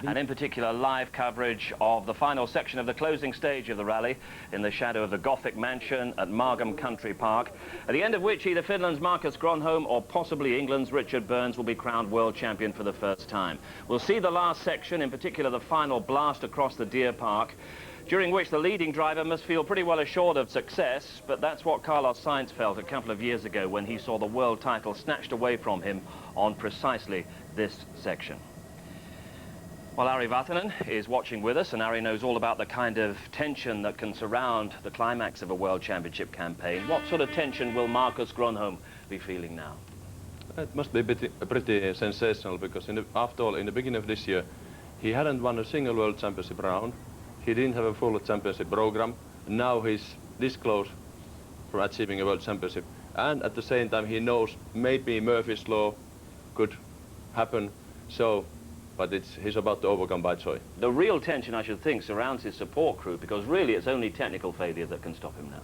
and in particular live coverage of the final section of the closing stage of the rally in the shadow of the Gothic mansion at Margam Country Park, at the end of which either Finland's Marcus Gronholm or possibly England's Richard Burns will be crowned world champion for the first time. We'll see the last section, in particular the final blast across the Deer Park, during which the leading driver must feel pretty well assured of success, but that's what Carlos Sainz felt a couple of years ago when he saw the world title snatched away from him on precisely this section. Well, Ari Vatanen is watching with us, and Ari knows all about the kind of tension that can surround the climax of a World Championship campaign. What sort of tension will Marcus Gronholm be feeling now? It must be pretty sensational, because after all, in the beginning of this year, he hadn't won a single World Championship round. He didn't have a full championship program. Now he's this close from achieving a World Championship. And at the same time, he knows maybe Murphy's Law could happen. So, but he's about to overcome by joy. The real tension, I should think, surrounds his support crew, because really it's only technical failure that can stop him now.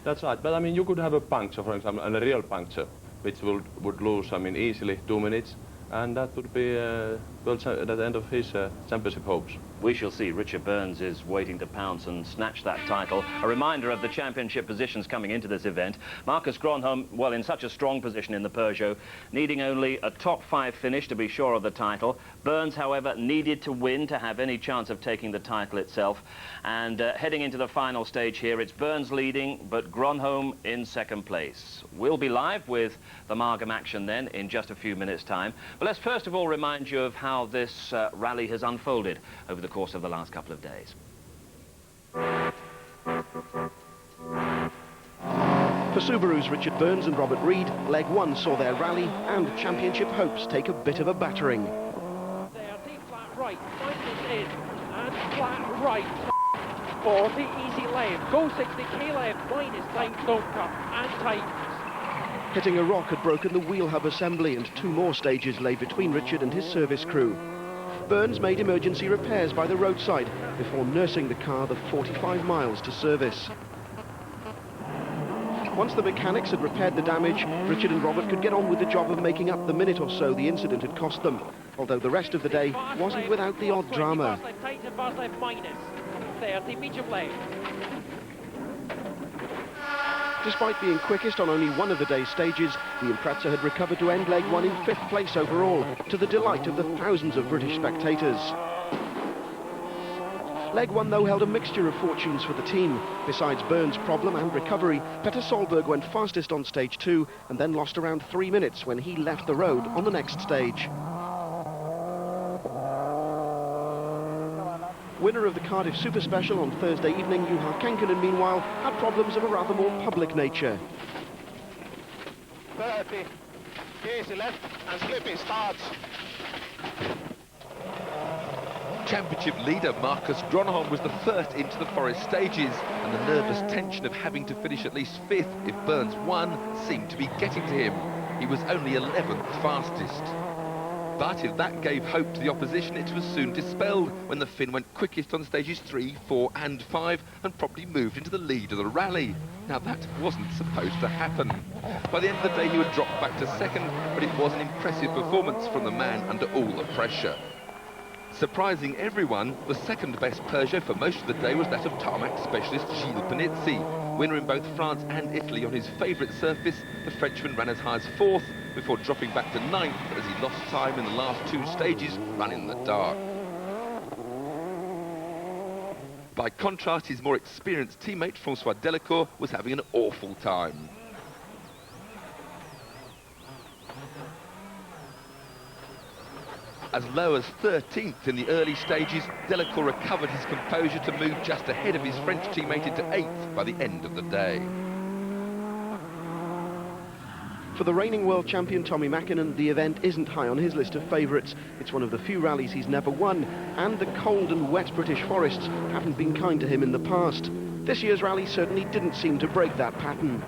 That's right. But I mean, you could have a puncture, for example, and a real puncture, which would lose, I mean, easily 2 minutes. And that would be at the end of his championship hopes. We shall see. Richard Burns is waiting to pounce and snatch that title. A reminder of the championship positions coming into this event. Marcus Gronholm, well, in such a strong position in the Peugeot, needing only a top 5 finish to be sure of the title. Burns, however, needed to win to have any chance of taking the title itself. And heading into the final stage here, it's Burns leading, but Gronholm in second place. We'll be live with the Margam action then in just a few minutes' time. But let's first of all remind you of how this rally has unfolded over the course of the last couple of days. For Subaru's Richard Burns and Robert Reid, leg 1 saw their rally and championship hopes take a bit of a battering. There, deep flat right, minus in, and flat right, 40, easy left, go 60, K left, minus tight, don't cut, and tightens. Hitting a rock had broken the wheel hub assembly, and 2 more stages lay between Richard and his service crew. Burns made emergency repairs by the roadside before nursing the car the 45 miles to service. Once the mechanics had repaired the damage, Richard and Robert could get on with the job of making up the minute or so the incident had cost them, although the rest of the day wasn't without the odd drama. 30, medium left. Despite being quickest on only one of the day's stages, the Impreza had recovered to end leg 1 in 5th place overall, to the delight of the thousands of British spectators. Leg 1, though, held a mixture of fortunes for the team. Besides Burns' problem and recovery, Petter Solberg went fastest on stage 2 and then lost around 3 minutes when he left the road on the next stage. Winner of the Cardiff Super Special on Thursday evening, Juha Kekkonen, meanwhile, had problems of a rather more public nature. 30, easy left, and slipping starts. Championship leader Marcus Gronholm was the first into the forest stages, and the nervous tension of having to finish at least 5th if Burns won seemed to be getting to him. He was only 11th fastest. But if that gave hope to the opposition, it was soon dispelled when the Finn went quickest on stages 3, 4 and 5 and probably moved into the lead of the rally. Now that wasn't supposed to happen. By the end of the day he would drop back to 2nd, but it was an impressive performance from the man under all the pressure. Surprising everyone, the second best Peugeot for most of the day was that of tarmac specialist Gilles Panizzi. Winner in both France and Italy on his favourite surface, the Frenchman ran as high as 4th before dropping back to 9th as he lost time in the last 2 stages running in the dark. By contrast, his more experienced teammate Francois Delacour was having an awful time. As low as 13th in the early stages, Delacour recovered his composure to move just ahead of his French teammate into 8th by the end of the day. For the reigning world champion Tommi Mäkinen, the event isn't high on his list of favourites. It's one of the few rallies he's never won, and the cold and wet British forests haven't been kind to him in the past. This year's rally certainly didn't seem to break that pattern.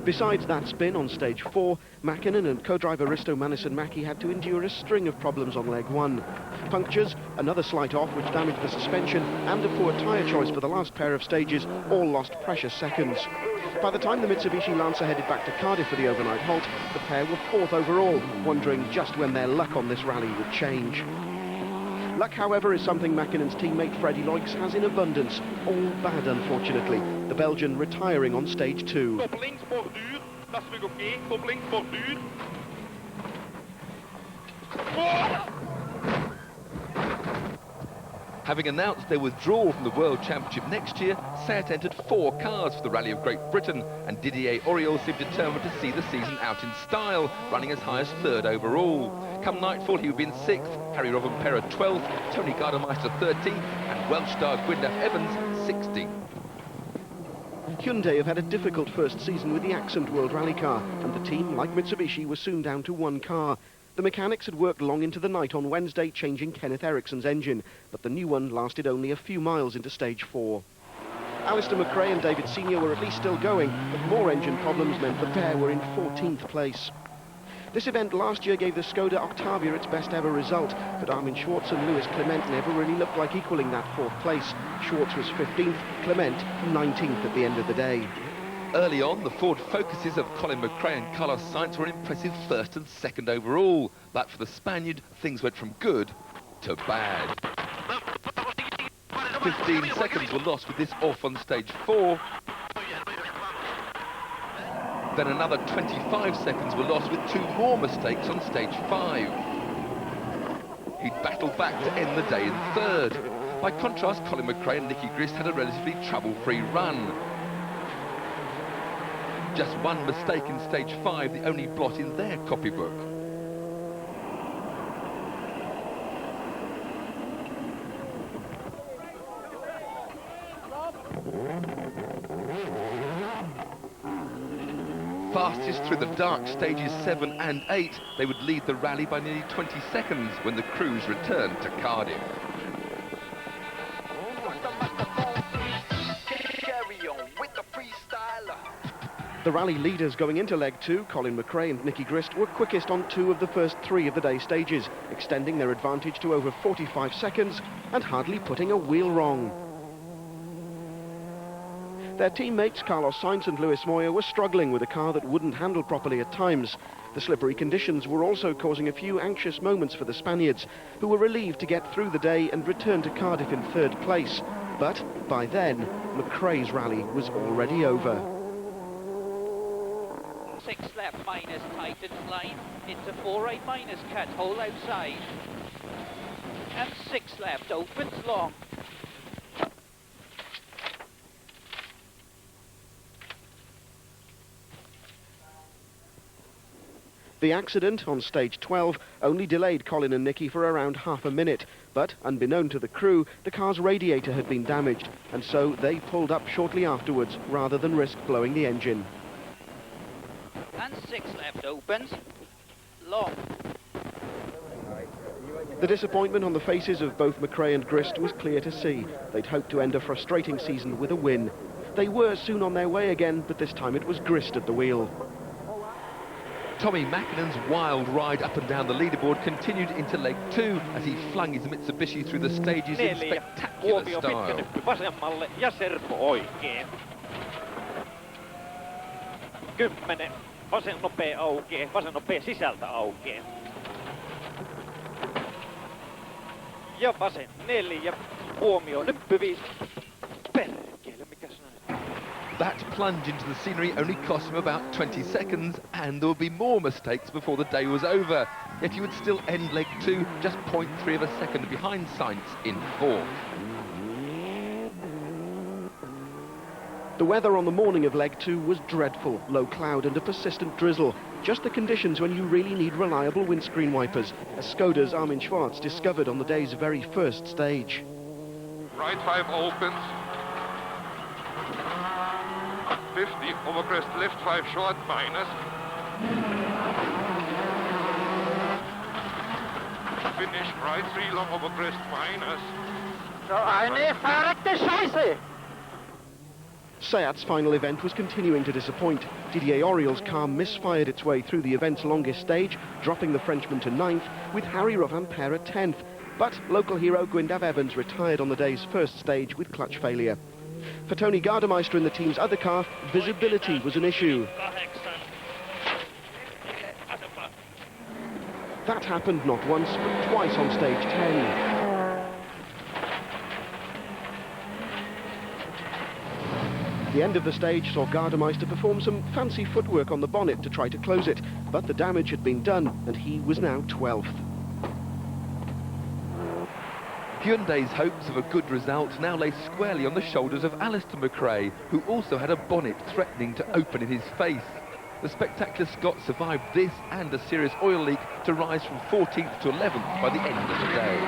Besides that spin on stage 4, Mäkinen and co-driver Risto Manison-Mäki had to endure a string of problems on leg 1. Punctures, another slight off which damaged the suspension, and a poor tyre choice for the last pair of stages all lost precious seconds. By the time the Mitsubishi Lancer headed back to Cardiff for the overnight halt, the pair were 4th overall, wondering just when their luck on this rally would change. Luck, however, is something Mackinnon's teammate Freddie Loix has in abundance. All bad, unfortunately. The Belgian retiring on stage 2. Koppelingsborduur, dat is weer oké. Koppelingsborduur. Having announced their withdrawal from the World Championship next year, Seat entered 4 cars for the Rally of Great Britain, and Didier Auriol seemed determined to see the season out in style, running as high as 3rd overall. Come nightfall, he would be in 6th, Harry Robben-Perra 12th, Tony Gardemeister 13th, and Welsh star Gwyndaf Evans 16th. Hyundai have had a difficult first season with the Accent World Rally car, and the team, like Mitsubishi, was soon down to 1 car. The mechanics had worked long into the night on Wednesday, changing Kenneth Ericsson's engine, but the new one lasted only a few miles into stage 4. Alistair McRae and David Senior were at least still going, but more engine problems meant the pair were in 14th place. This event last year gave the Skoda Octavia its best ever result, but Armin Schwartz and Lewis Clement never really looked like equalling that 4th place. Schwartz was 15th, Clement 19th at the end of the day. Early on, the Ford Focuses of Colin McRae and Carlos Sainz were an impressive 1st and 2nd overall, but for the Spaniard, things went from good to bad. 15 seconds were lost with this off on stage 4. Then another 25 seconds were lost with 2 more mistakes on stage 5. He'd battled back to end the day in 3rd. By contrast, Colin McRae and Nicky Grist had a relatively trouble-free run. Just 1 mistake in stage 5, the only blot in their copybook. Fastest through the dark stages 7 and 8, they would lead the rally by nearly 20 seconds when the crews returned to Cardiff. The rally leaders going into leg 2, Colin McRae and Nicky Grist, were quickest on 2 of the first 3 of the day stages, extending their advantage to over 45 seconds and hardly putting a wheel wrong. Their teammates Carlos Sainz and Luis Moya were struggling with a car that wouldn't handle properly at times. The slippery conditions were also causing a few anxious moments for the Spaniards, who were relieved to get through the day and return to Cardiff in 3rd place. But by then, McRae's rally was already over. 6 left minus tightens line into 4 right minus cut hole outside, and 6 left opens long. The accident on stage 12 only delayed Colin and Nicky for around half a minute, but unbeknown to the crew, the car's radiator had been damaged, and so they pulled up shortly afterwards rather than risk blowing the engine. And 6 left opens long. The disappointment on the faces of both McRae and Grist was clear to see. They'd hoped to end a frustrating season with a win. They were soon on their way again, but this time it was Grist at the wheel. Tommy Mackinnon's wild ride up and down the leaderboard continued into leg 2 as he flung his Mitsubishi through the stages in spectacular style. Vasemmalle ja servo oikein. 10. Vasen nopea aukeaa, vasen nopea sisältä aukeaa. Ja vasen 4, huomio nyppy 5. Perkele, mikäs näin? That plunge into the scenery only cost him about 20 seconds, and there would be more mistakes before the day was over. Yet he would still end leg 2 just 0.3 of a second behind Sainz in 4th. The weather on the morning of leg 2 was dreadful, low cloud and a persistent drizzle. Just the conditions when you really need reliable windscreen wipers, as Skoda's Armin Schwartz discovered on the day's very first stage. Right 5 opens. 50 over crest, left 5 short minus. Finish right 3 long over crest minus. Eine verreckte Scheiße! Seat's final event was continuing to disappoint. Didier Auriol's car misfired its way through the event's longest stage, dropping the Frenchman to 9th, with Harry Robben-Perra 10th. But local hero Gwyndaf Evans retired on the day's first stage with clutch failure. For Tony Gardemeister in the team's other car, visibility was an issue. That happened not once, but twice on stage 10. The end of the stage saw Gardemeister perform some fancy footwork on the bonnet to try to close it, but the damage had been done, and he was now 12th. Hyundai's hopes of a good result now lay squarely on the shoulders of Alistair McRae, who also had a bonnet threatening to open in his face. The spectacular Scot survived this and a serious oil leak to rise from 14th to 11th by the end of the day.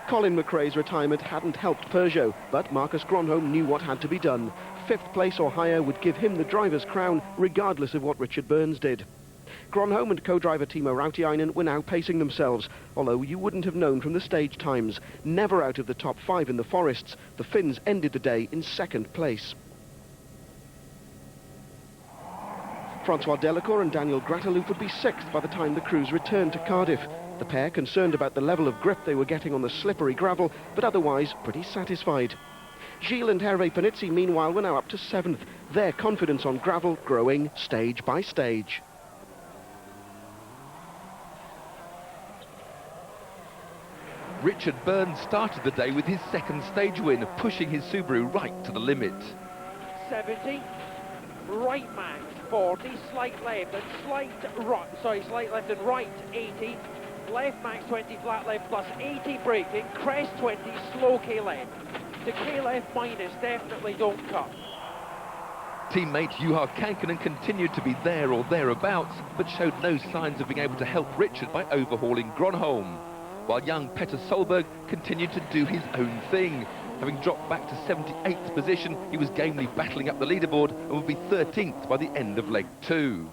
Colin McRae's retirement hadn't helped Peugeot, but Marcus Gronholm knew what had to be done. 5th place or higher would give him the driver's crown, regardless of what Richard Burns did. Gronholm and co-driver Timo Rautiainen were now pacing themselves, although you wouldn't have known from the stage times. Never out of the top 5 in the forests, the Finns ended the day in 2nd place. Francois Delacour and Daniel Grateloop would be 6th by the time the crews returned to Cardiff. The pair concerned about the level of grip they were getting on the slippery gravel, but otherwise pretty satisfied. Gilles and Hervé Panizzi, meanwhile, were now up to 7th, their confidence on gravel growing stage by stage. Richard Burns started the day with his 2nd stage win, pushing his Subaru right to the limit. 70, right max 40, slight left and slight left and right 80, left max 20, flat left plus 80 braking, crest 20, slow K left. To K left minus, definitely don't cut. Teammate Juha Kankkunen continued to be there or thereabouts, but showed no signs of being able to help Richard by overhauling Gronholm, while young Petter Solberg continued to do his own thing. Having dropped back to 78th position, he was gamely battling up the leaderboard and would be 13th by the end of leg 2.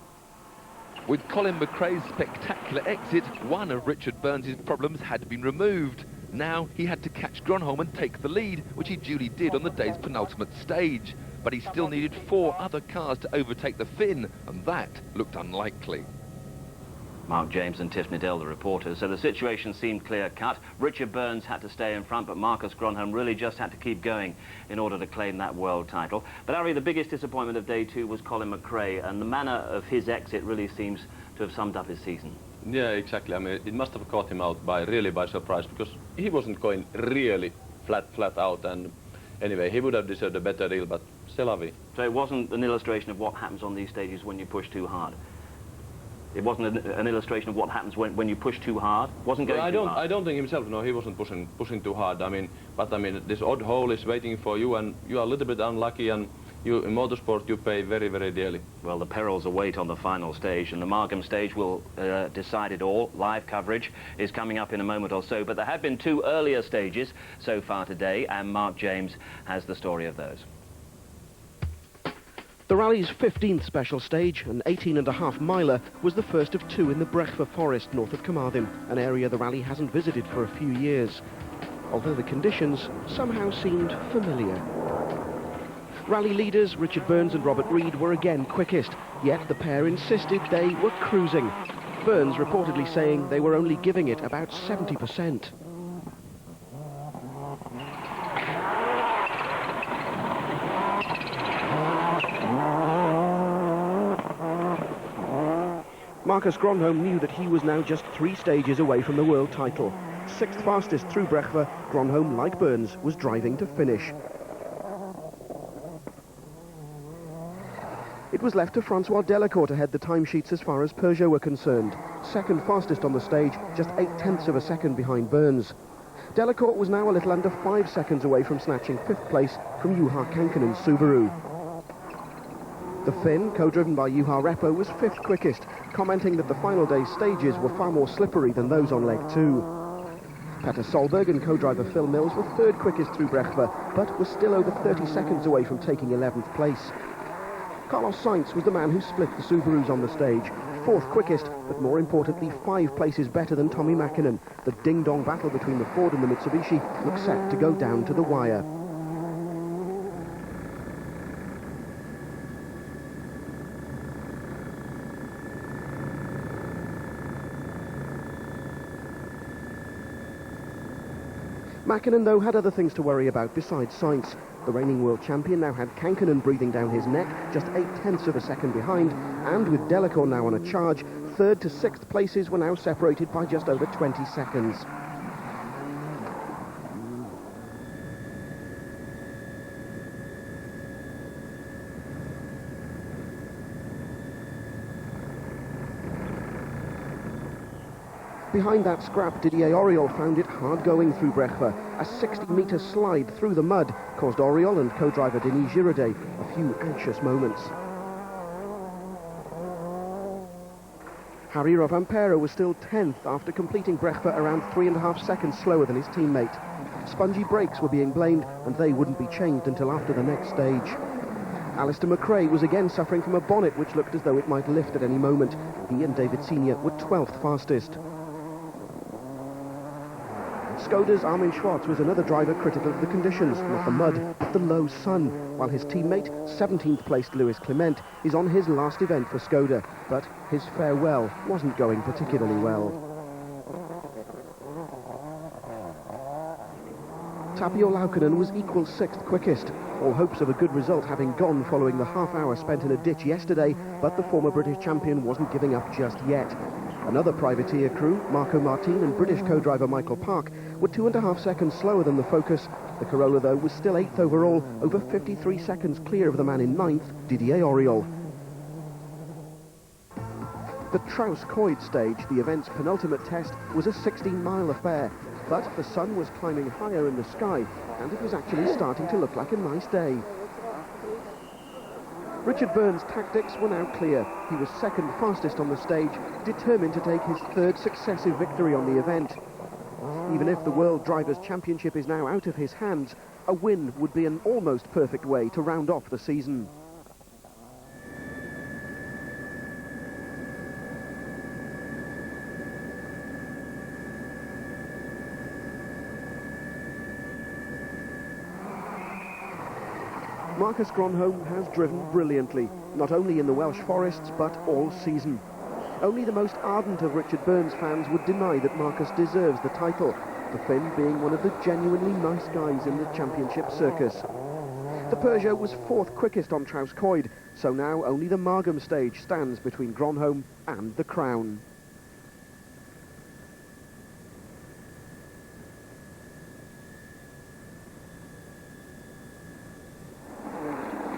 With Colin McRae's spectacular exit, one of Richard Burns' problems had been removed. Now he had to catch Gronholm and take the lead, which he duly did on the day's penultimate stage. But he still needed 4 other cars to overtake the Finn, and that looked unlikely. Mark James and Tiff Needell, the reporters. So the situation seemed clear-cut. Richard Burns had to stay in front, but Marcus Gronholm really just had to keep going in order to claim that world title. But Ari, the biggest disappointment of day 2 was Colin McRae, and the manner of his exit really seems to have summed up his season. Yeah, exactly. I mean, it must have caught him out really by surprise, because he wasn't going really flat out, and anyway, he would have deserved a better deal, but c'est la vie. So it wasn't an illustration of what happens on these stages when you push too hard? It wasn't an illustration of what happens when you push too hard? Wasn't going too hard? I don't think himself, no, he wasn't pushing too hard. But this odd hole is waiting for you, and you are a little bit unlucky, and you, in motorsport, you pay very, very dearly. Well, the perils await on the final stage, and the Margam stage will decide it all. Live coverage is coming up in a moment or so, but there have been 2 earlier stages so far today, and Mark James has the story of those. The rally's 15th special stage, an 18.5 miler, was the first of 2 in the Brechva forest north of Carmarthen, an area the rally hasn't visited for a few years, although the conditions somehow seemed familiar. Rally leaders Richard Burns and Robert Reid were again quickest, yet the pair insisted they were cruising. Burns reportedly saying they were only giving it about 70%. Marcus Gronholm knew that he was now just 3 stages away from the world title. 6th fastest through Brechva, Gronholm, like Burns, was driving to finish. It was left to Francois Delacour to head the timesheets as far as Peugeot were concerned. 2nd fastest on the stage, just 0.8 of a second behind Burns. Delacour was now a little under 5 seconds away from snatching 5th place from Juha Kankkunen's Subaru. The Finn, co-driven by Juha Repo, was 5th quickest, commenting that the final day's stages were far more slippery than those on leg 2. Petter Solberg and co-driver Phil Mills were 3rd quickest through Brechva, but was still over 30 seconds away from taking 11th place. Carlos Sainz was the man who split the Subarus on the stage, 4th quickest, but more importantly 5 places better than Tommy Mäkinen. The ding-dong battle between the Ford and the Mitsubishi looked set to go down to the wire. Mackinnon, though, had other things to worry about besides Sainz. The reigning world champion now had Kankkunen breathing down his neck, just 0.8 of a second behind, and with Delacour now on a charge, 3rd to 6th places were now separated by just over 20 seconds. Behind that scrap, Didier Auriol found it hard going through Brechva. A 60-metre slide through the mud caused Auriol and co-driver Denis Giraudet a few anxious moments. Harry Rovanpera was still 10th after completing Brechva around 3.5 seconds slower than his teammate. Spongy brakes were being blamed, and they wouldn't be changed until after the next stage. Alistair McRae was again suffering from a bonnet which looked as though it might lift at any moment. He and David Senior were 12th fastest. Skoda's Armin Schwartz was another driver critical of the conditions, not the mud, but the low sun, while his teammate, 17th placed Lewis Clement, is on his last event for Skoda, but his farewell wasn't going particularly well. Tapio Laukkanen was equal 6th quickest, all hopes of a good result having gone following the half-hour spent in a ditch yesterday, but the former British champion wasn't giving up just yet. Another privateer crew, Marco Martin and British co-driver Michael Park, were 2.5 seconds slower than the Focus. The Corolla, though, was still 8th overall, over 53 seconds clear of the man in 9th, Didier Auriol. The Traus-Coed stage, the event's penultimate test, was a 16-mile affair, but the sun was climbing higher in the sky, and it was actually starting to look like a nice day. Richard Burns' tactics were now clear. He was 2nd fastest on the stage, determined to take his 3rd successive victory on the event. Even if the World Drivers' Championship is now out of his hands, a win would be an almost perfect way to round off the season. Marcus Gronholm has driven brilliantly, not only in the Welsh forests, but all season. Only the most ardent of Richard Burns fans would deny that Marcus deserves the title, the Finn being one of the genuinely nice guys in the championship circus. The Peugeot was 4th quickest on Traus-Coed, so now only the Margam stage stands between Gronholm and the crown.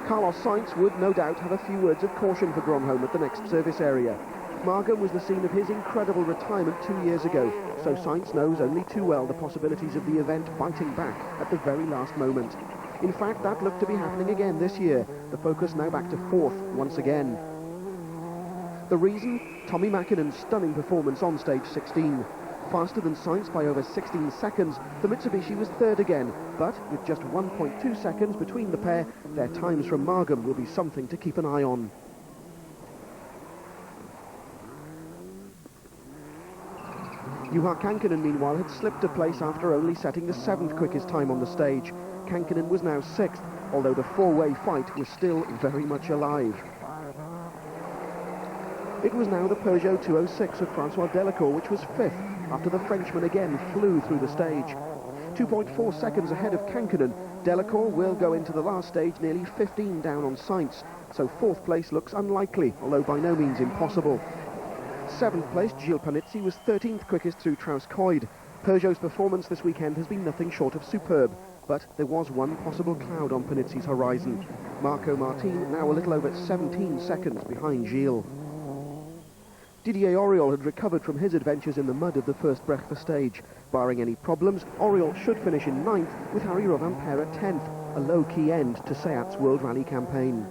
Carlos Sainz would no doubt have a few words of caution for Gronholm at the next service area. Margam was the scene of his incredible retirement 2 years ago, so Sainz knows only too well the possibilities of the event biting back at the very last moment. In fact, that looked to be happening again this year, the Focus now back to 4th once again. The reason? Tommy Mackinnon's stunning performance on stage 16. Faster than Sainz by over 16 seconds, the Mitsubishi was 3rd again, but with just 1.2 seconds between the pair, their times from Margam will be something to keep an eye on. Juha Kankkunen, meanwhile, had slipped a place after only setting the 7th quickest time on the stage. Kankkunen was now 6th, although the four-way fight was still very much alive. It was now the Peugeot 206 of Francois Delacour, which was 5th, after the Frenchman again flew through the stage. 2.4 seconds ahead of Kankkunen, Delacour will go into the last stage nearly 15 down on Sainz, so 4th place looks unlikely, although by no means impossible. 7th place, Gilles Panizzi, was 13th quickest through Traus-Coed. Peugeot's performance this weekend has been nothing short of superb, but there was one possible cloud on Panizzi's horizon. Marco Martin now a little over 17 seconds behind Gilles. Didier Auriol had recovered from his adventures in the mud of the first Brechva stage. Barring any problems, Auriol should finish in 9th, with Harry Rovanpera 10th, a low-key end to Seat's World Rally campaign.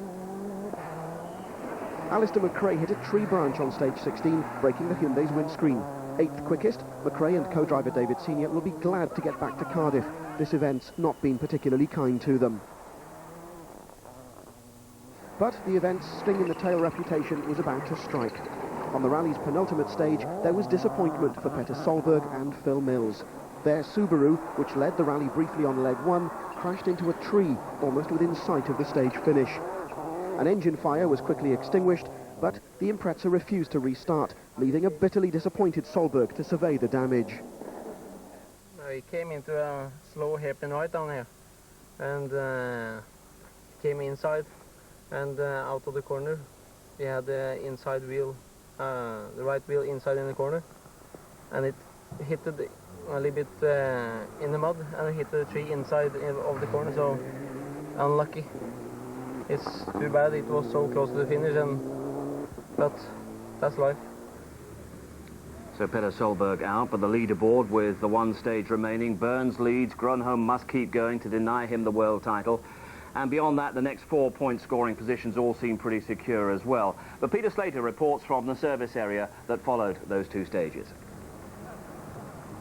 Alistair McRae hit a tree branch on stage 16, breaking the Hyundai's windscreen. 8th quickest, McRae and co-driver David Senior will be glad to get back to Cardiff. This event's not been particularly kind to them. But the event's sting-in-the-tail reputation was about to strike. On the rally's penultimate stage, there was disappointment for Peter Solberg and Phil Mills. Their Subaru, which led the rally briefly on leg 1, crashed into a tree almost within sight of the stage finish. An engine fire was quickly extinguished, but the Impreza refused to restart, leaving a bitterly disappointed Solberg to survey the damage. He came into a slow hairpin right down here, and came inside and out of the corner. He had the inside wheel, the right wheel inside in the corner, and it hit a little bit in the mud, and it hit the tree inside of the corner, so unlucky. It's too bad it was so close to the finish, but that's life. So Petter Solberg out, but the leaderboard with the one stage remaining. Burns leads. Grönholm must keep going to deny him the world title. And beyond that, the next 4 point scoring positions all seem pretty secure as well. But Peter Slater reports from the service area that followed those two stages.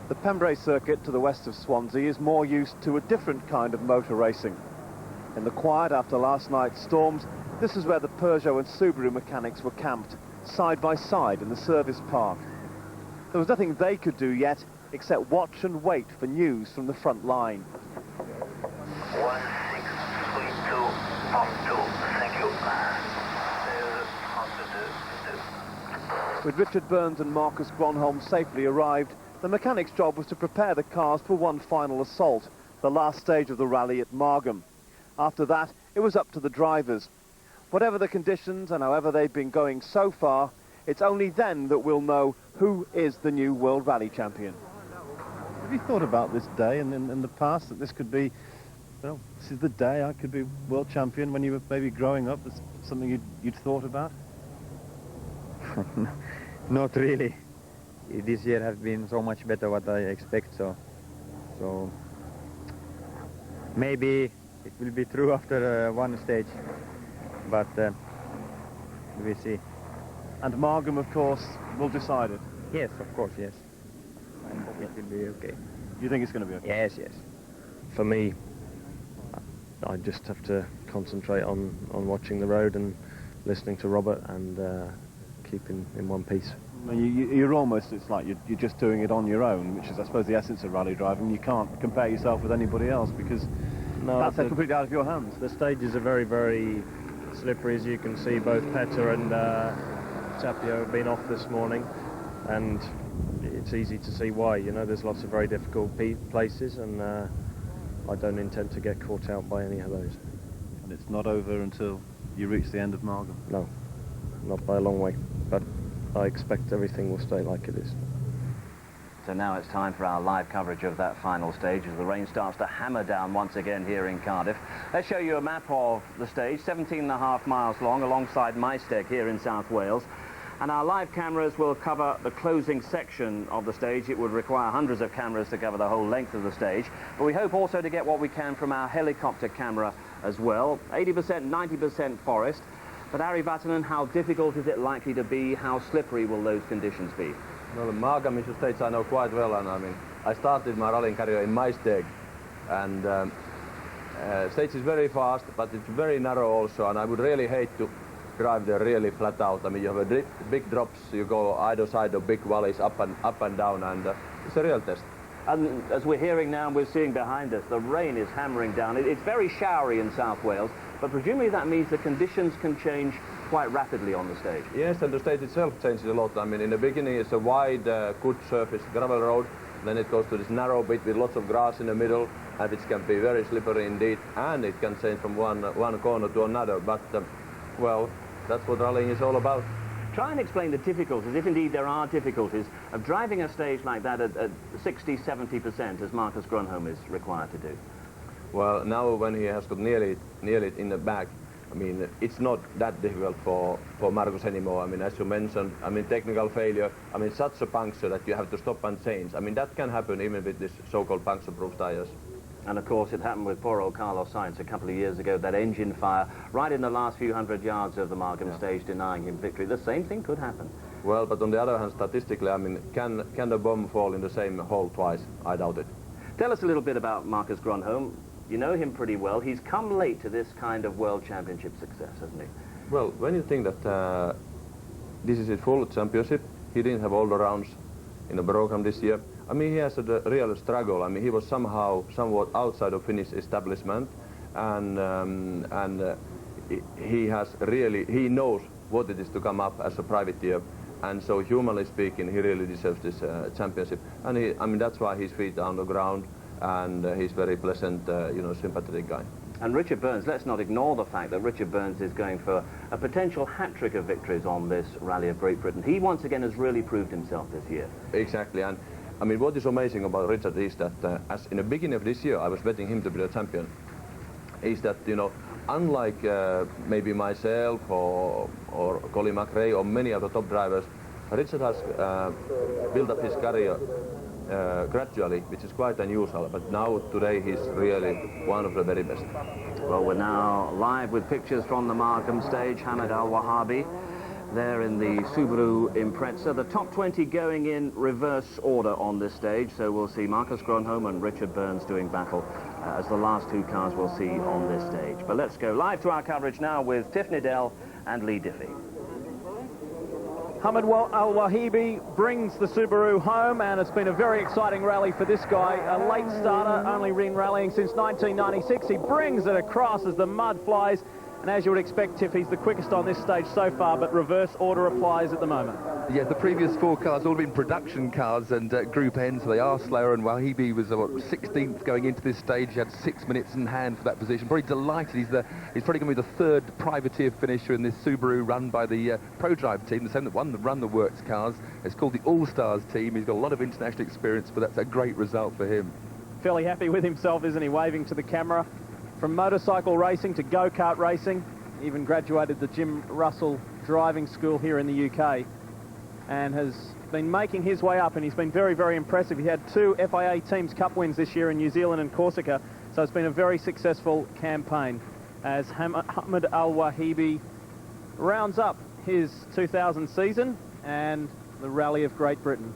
The Pembrey circuit to the west of Swansea is more used to a different kind of motor racing. In the quiet after last night's storms, this is where the Peugeot and Subaru mechanics were camped, side by side in the service park. There was nothing they could do yet except watch and wait for news from the front line. 1632, pump 2, thank you. With Richard Burns and Marcus Grönholm safely arrived, the mechanics' job was to prepare the cars for one final assault, the last stage of the rally at Margam. After that, it was up to the drivers. Whatever the conditions and however they've been going so far, it's only then that we'll know who is the new World Rally Champion. Have you thought about this day in the past, that this could be, well, this is the day I could be World Champion when you were maybe growing up? Is something you'd thought about? Not really. This year has been so much better what I expect, so maybe it will be true after one stage, but we see. And Margam, of course, will decide it. Yes, of course, yes. I hope it will be okay. You think it's going to be okay? Yes, yes. For me, I just have to concentrate on watching the road and listening to Robert and keeping in one piece. You're almost, it's like you're just doing it on your own, which is, I suppose, the essence of rally driving. You can't compare yourself with anybody else because that's completely out of your hands. The stages are very, very slippery, as you can see. Both Petter and Tapio have been off this morning, and it's easy to see why. You know, there's lots of very difficult places, and I don't intend to get caught out by any of those. And it's not over until you reach the end of Margam? No, not by a long way, but I expect everything will stay like it is. So now it's time for our live coverage of that final stage as the rain starts to hammer down once again here in Cardiff. Let's show you a map of the stage, 17.5 miles long, alongside Maesteg here in South Wales. And our live cameras will cover the closing section of the stage. It would require hundreds of cameras to cover the whole length of the stage. But we hope also to get what we can from our helicopter camera as well. 80%, 90% forest. But Ari Vatanen, how difficult is it likely to be? How slippery will those conditions be? Well, Margam is a stage I know quite well, and I mean, I started my rallying career in Maesteg, and stage is very fast, but it's very narrow also, and I would really hate to drive there really flat out. I mean, you have big drops, you go either side of big valleys, up and down, and it's a real test. And as we're hearing now and we're seeing behind us, the rain is hammering down. It's very showery in South Wales, but presumably that means the conditions can change quite rapidly on the stage. Yes, and the stage itself changes a lot. I mean, in the beginning it's a wide, good surface gravel road, then it goes to this narrow bit with lots of grass in the middle, and it can be very slippery indeed, and it can change from one corner to another, but well, that's what rallying is all about. Try and explain the difficulties, if indeed there are difficulties, of driving a stage like that at 60, 70%, as Marcus Grönholm is required to do. Well, now when he has got nearly in the back, I mean, it's not that difficult for Marcus anymore. I mean, as you mentioned, I mean, technical failure, I mean, such a puncture that you have to stop and change. I mean, that can happen even with this so-called puncture-proof tires. And of course, it happened with poor old Carlos Sainz a couple of years ago, that engine fire right in the last few hundred yards of the Margam stage, denying him victory. The same thing could happen. Well, but on the other hand, statistically, I mean, can the bomb fall in the same hole twice? I doubt it. Tell us a little bit about Marcus Grönholm. You know him pretty well. He's come late to this kind of World Championship success, hasn't he? Well, when you think that this is his full championship, he didn't have all the rounds in the program this year. I mean, he has a real struggle. I mean, he was somewhat outside of Finnish establishment, and he knows what it is to come up as a privateer. and so humanly speaking, he really deserves this championship. And I mean, that's why his feet are on the ground, and he's very pleasant, you know, sympathetic guy. And Richard Burns, let's not ignore the fact that Richard Burns is going for a potential hat-trick of victories on this Rally of Great Britain. He once again has really proved himself this year. Exactly, and I mean, what is amazing about Richard is that as in the beginning of this year, I was betting him to be the champion, is that, you know, unlike maybe myself or Colin McRae or many other top drivers, Richard has built up his career gradually, which is quite unusual, but now today he's really one of the very best. Well, we're now live with pictures from the Margam stage. Hamid Al-Wahabi there in the Subaru Impreza. The top 20 going in reverse order on this stage, so we'll see Marcus Grönholm and Richard Burns doing battle as the last two cars we'll see on this stage. But let's go live to our coverage now with Tiff Needell and Lee Diffie. Hamid Al-Wahabi brings the Subaru home, and it's been a very exciting rally for this guy. A late starter, only been rallying since 1996. He brings it across as the mud flies, and as you would expect, Tiff, he's the quickest on this stage so far, but reverse order applies at the moment. Yeah, the previous four cars all been production cars and Group N, so they are slower, and Wahabi was 16th going into this stage. He had 6 minutes in hand for that position. Probably delighted. He's probably going to be the third privateer finisher in this Subaru run by the ProDrive team, the same that run the works cars. It's called the All-Stars team. He's got a lot of international experience, but that's a great result for him. Fairly happy with himself, isn't he, waving to the camera? From motorcycle racing to go-kart racing, even graduated the Jim Russell driving school here in the UK, and has been making his way up, and he's been very, very impressive. He had 2 FIA Teams Cup wins this year in New Zealand and Corsica, so it's been a very successful campaign as Hamid Al-Wahabi rounds up his 2000 season and the Rally of Great Britain.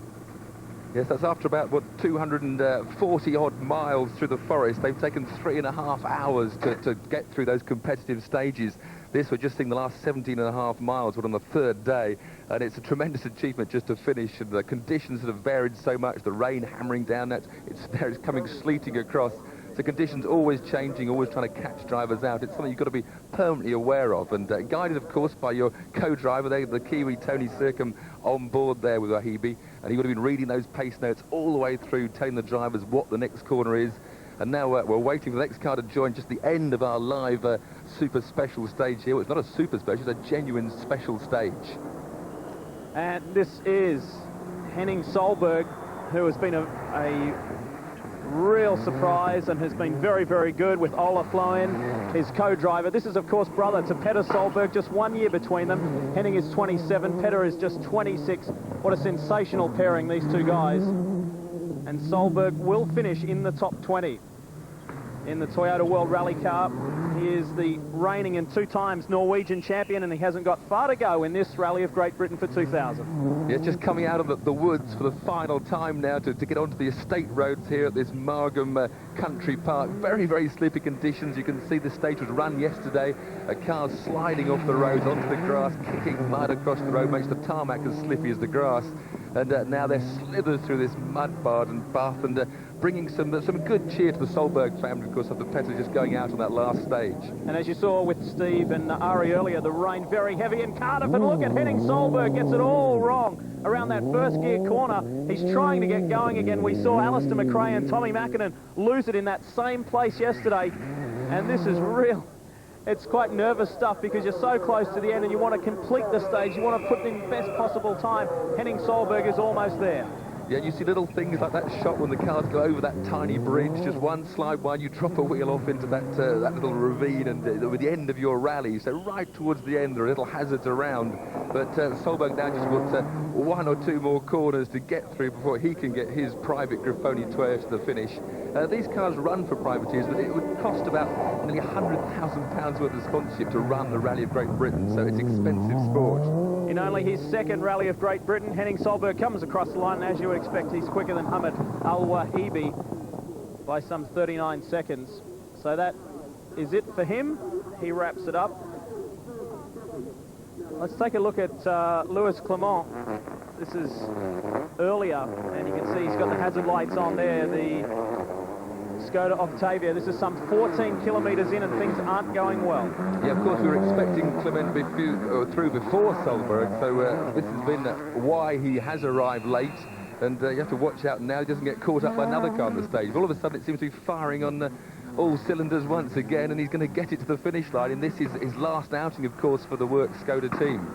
Yes, that's after about, 240-odd miles through the forest. They've taken 3.5 hours to get through those competitive stages. This, we're just seeing the last 17.5 miles, but on the third day, and it's a tremendous achievement just to finish. And the conditions that have varied so much, the rain hammering down, it's coming sleeting across. So conditions always changing, always trying to catch drivers out. It's something you've got to be permanently aware of, and guided, of course, by your co-driver there, the Kiwi Tony Circum, on board there with Wahabi, and he would have been reading those pace notes all the way through, telling the drivers what the next corner is. And now we're waiting for the next car to join, just the end of our live super special stage here. Well, it's not a super special, it's a genuine special stage. And this is Henning Solberg, who has been a real surprise and has been very, very good with Ola Floen, his co-driver. This is, of course, brother to Petter Solberg, just 1 year between them. Henning is 27, Petter is just 26. What a sensational pairing, these two guys. And Solberg will finish in the top 20 in the Toyota World Rally Car. He is the reigning and 2 times Norwegian champion, and he hasn't got far to go in this Rally of Great Britain for 2000. Yeah, just coming out of the woods for the final time now to get onto the estate roads here at this Margam country park. Very, very slippy conditions. You can see the stage was run yesterday. Cars sliding off the roads onto the grass, kicking mud across the road, makes the tarmac as slippy as the grass. And now they're slithered through this mud bath and bringing some good cheer to the Solberg family, of course, after Petter just going out on that last stage. And as you saw with Steve and Ari earlier, the rain very heavy in Cardiff, and look at Henning Solberg, gets it all wrong around that first gear corner. He's trying to get going again. We saw Alistair McRae and Tommy Mackinnon lose it in that same place yesterday, and this is real. It's quite nervous stuff because you're so close to the end and you want to complete the stage. You want to put in the best possible time. Henning Solberg is almost there. Yeah, you see little things like that shot when the cars go over that tiny bridge, just one slide while you drop a wheel off into that little ravine, and with the end of your rally, so right towards the end there are little hazards around, but Solberg now just wants 1 or 2 more corners to get through before he can get his private Grifoni Toyota to the finish. These cars run for privateers, but it would cost about nearly £100,000 worth of sponsorship to run the Rally of Great Britain, so it's expensive sport. In only his second Rally of Great Britain, Henning Solberg comes across the line, and as you would expect, he's quicker than Hamid Al-Wahabi by some 39 seconds. So that is it for him. He wraps it up. Let's take a look at Louis Clement. This is earlier, and you can see he's got the hazard lights on there. The Skoda Octavia. This is some 14 kilometres in and things aren't going well. Yeah, of course, we were expecting Clement through before Solberg, so this has been why he has arrived late. And you have to watch out now he doesn't get caught up by another car on the stage. All of a sudden, it seems to be firing on all cylinders once again, and he's going to get it to the finish line. And this is his last outing, of course, for the Works Skoda team.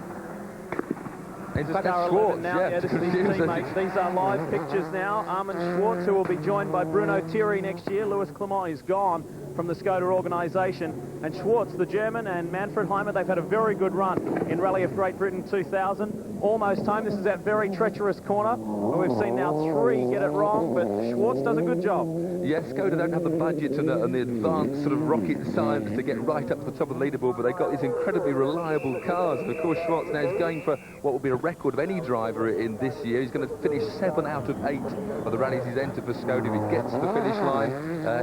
In fact, that's Schwartz, yeah, this is his teammates. These are live pictures now. Armin Schwartz, who will be joined by Bruno Thierry next year. Louis Clement is gone from the Skoda organisation. And Schwartz, the German, and Manfred Heimer, they've had a very good run in Rally of Great Britain 2000. Almost home. This is that very treacherous corner where we've seen now 3 get it wrong, but Schwartz does a good job. Yes, Skoda don't have the budget and the advanced sort of rocket science to get right up to the top of the leaderboard, but they've got these incredibly reliable cars. And of course, Schwartz now is going for what will be a record of any driver in this year. He's going to finish 7 out of 8 of the rallies he's entered for Skoda. If he gets to the finish line,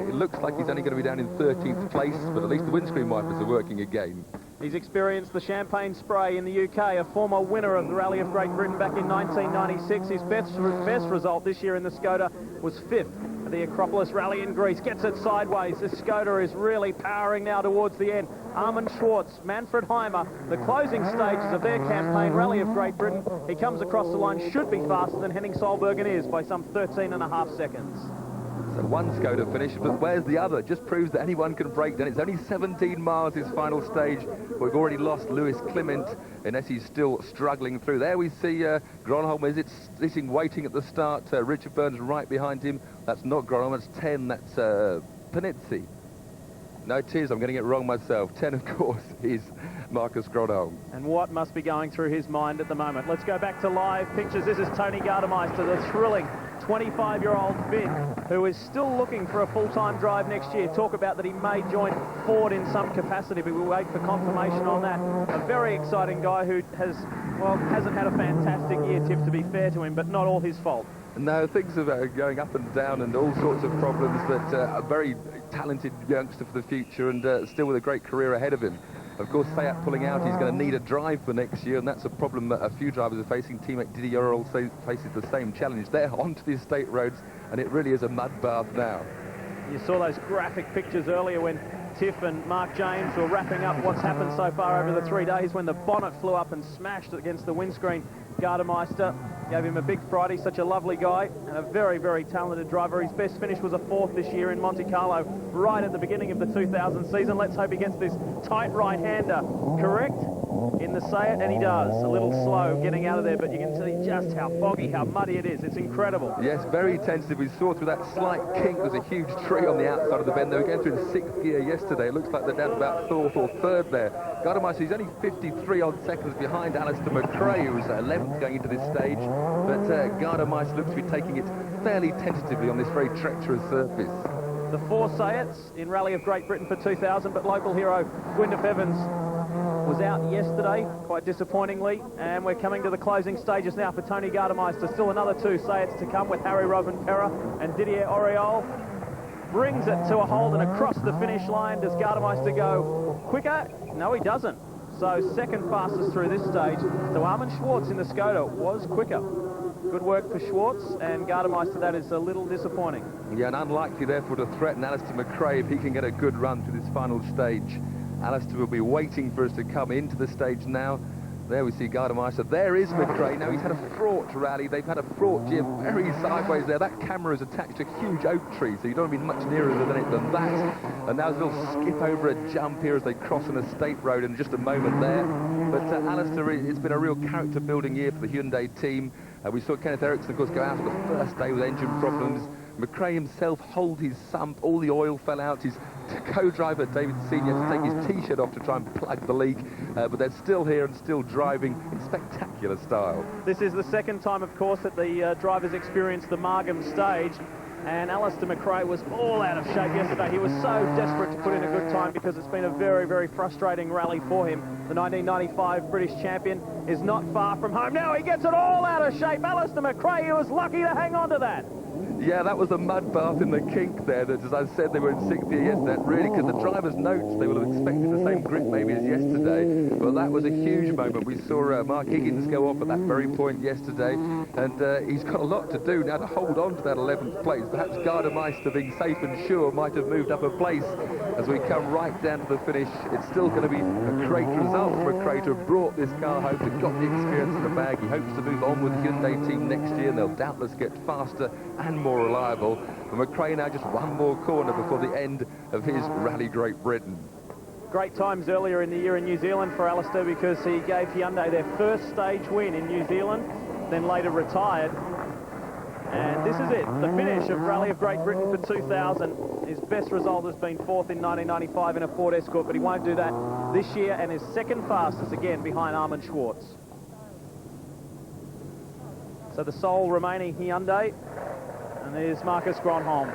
it looks like he's only going to be down in 13th place, but at least the windscreen wipers are working again. He's experienced the champagne spray in the UK, a former winner of the Rally of Great Britain back in 1996. His best result this year in the Skoda was 5th at the Acropolis Rally in Greece. Gets it sideways. This Skoda is really powering now towards the end. Armin Schwartz, Manfred Heimer, the closing stages of their campaign, Rally of Great Britain. He comes across the line, should be faster than Henning Solbergen is by some 13.5 seconds. So one Skoda finish, but where's the other? Just proves that anyone can break down. It's only 17 miles, his final stage. We've already lost Louis Clement, unless he's still struggling through. There we see Gronholm is sitting waiting at the start. Richard Burns right behind him. That's not Gronholm, that's 10, that's Panizzi. No, it is, I'm getting it wrong myself. 10, of course, is Marcus Gronholm. And what must be going through his mind at the moment? Let's go back to live pictures. This is Tony Gardemeister, the thrilling 25-year-old Finn, who is still looking for a full-time drive next year. Talk about that he may join Ford in some capacity, but we'll wait for confirmation on that. A very exciting guy who hasn't had a fantastic year, Tiff, to be fair to him, but not all his fault. No, things are going up and down and all sorts of problems, but a very talented youngster for the future and still with a great career ahead of him. Of course, Sayat pulling out, he's going to need a drive for next year, and that's a problem that a few drivers are facing. Teammate Didier also faces the same challenge. They're onto the estate roads, and it really is a mud bath now. You saw those graphic pictures earlier when Tiff and Mark James were wrapping up what's happened so far over the 3 days when the bonnet flew up and smashed against the windscreen. Gardemeister gave him a big Friday, such a lovely guy and a very, very talented driver. His best finish was a 4th this year in Monte Carlo, right at the beginning of the 2000 season. Let's hope he gets this tight right-hander correct in the Sayat, and he does. A little slow getting out of there, but you can see just how foggy, how muddy it is. It's incredible. Yes, very tentative. We saw through that slight kink, there's a huge tree on the outside of the bend. They were going through the 6th gear yesterday. It looks like they're down to about 4th or 3rd there. Gardemeister, he's only 53 odd seconds behind Alistair McRae, who's 11th going into this stage. But Gardemeister looks to be taking it fairly tentatively on this very treacherous surface. The 4 Sayats in Rally of Great Britain for 2000, but local hero Gwyndaf Evans was out yesterday, quite disappointingly, and we're coming to the closing stages now for Tony Gardemeister. Still another 2 Sayats to come with Harry Rovanperä and Didier Auriol. Brings it to a hold and across the finish line. Does Gardemeister go quicker? No, he doesn't. So second fastest through this stage. So Armin Schwartz in the Skoda was quicker. Good work for Schwartz, and Gardemeister, that is a little disappointing. Yeah, and unlikely, therefore, to threaten Alistair McRae if he can get a good run through this final stage. Alistair will be waiting for us to come into the stage now. There we see Gardemeister. There is McRae. Now, he's had a fraught rally. They've had a fraught year, very sideways there. That camera is attached to a huge oak tree, so you don't want to be much nearer than that. And now there's a little skip over a jump here as they cross an estate road in just a moment there. But Alistair, it's been a real character-building year for the Hyundai team. We saw Kenneth Eriksson, of course, go out on the first day with engine problems. McRae himself hold his sump, all the oil fell out. His co-driver, David Senior, had to take his T-shirt off to try and plug the leak, but they're still here and still driving in spectacular style. This is the second time, of course, that the drivers experienced the Margam stage, and Alistair McRae was all out of shape yesterday. He was so desperate to put in a good time because it's been a very, very frustrating rally for him. The 1995 British champion is not far from home. Now he gets it all out of shape. Alistair McRae, he was lucky to hang on to that. Yeah, that was a mud bath in the kink there. That, as I said, they were in 6th gear yesterday. Really, because the driver's notes, they would have expected the same grip maybe as yesterday. But that was a huge moment. We saw Mark Higgins go off at that very point yesterday. And he's got a lot to do now to hold on to that 11th place. Perhaps Gardemeister, being safe and sure, might have moved up a place as we come right down to the finish. It's still going to be a great result for McRae to have brought this car home, to got the experience in the bag. He hopes to move on with the Hyundai team next year, and they'll doubtless get faster and more reliable. And McRae now just one more corner before the end of his Rally Great Britain. Great times earlier in the year in New Zealand for Alistair, because he gave Hyundai their first stage win in New Zealand, then later retired. And this is it, the finish of Rally of Great Britain for 2000. His best result has been 4th in 1995 in a Ford Escort, but he won't do that this year, and his second fastest again behind Armin Schwartz. So the sole remaining Hyundai, and there's Marcus Gronholm,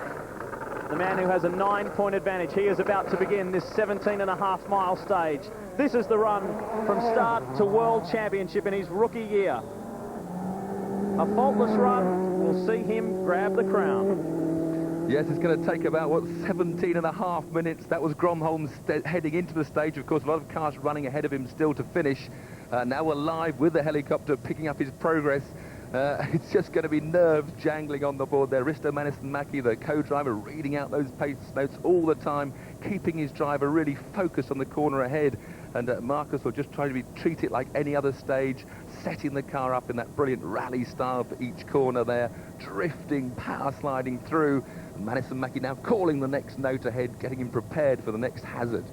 the man who has a 9-point advantage. He is about to begin this 17.5-mile stage. This is the run from start to World Championship in his rookie year. A faultless run will see him grab the crown. Yes, it's going to take about, what, 17.5 minutes. That was Gronholm heading into the stage. Of course, a lot of cars running ahead of him still to finish. Now we're live with the helicopter picking up his progress. It's just going to be nerves jangling on the board there. Risto Maniston-Mackie, the co-driver, reading out those pace notes all the time, keeping his driver really focused on the corner ahead. And Marcus will just try to treat it like any other stage, setting the car up in that brilliant rally style for each corner there, drifting, power sliding through. And Maniston-Mackie now calling the next note ahead, getting him prepared for the next hazard.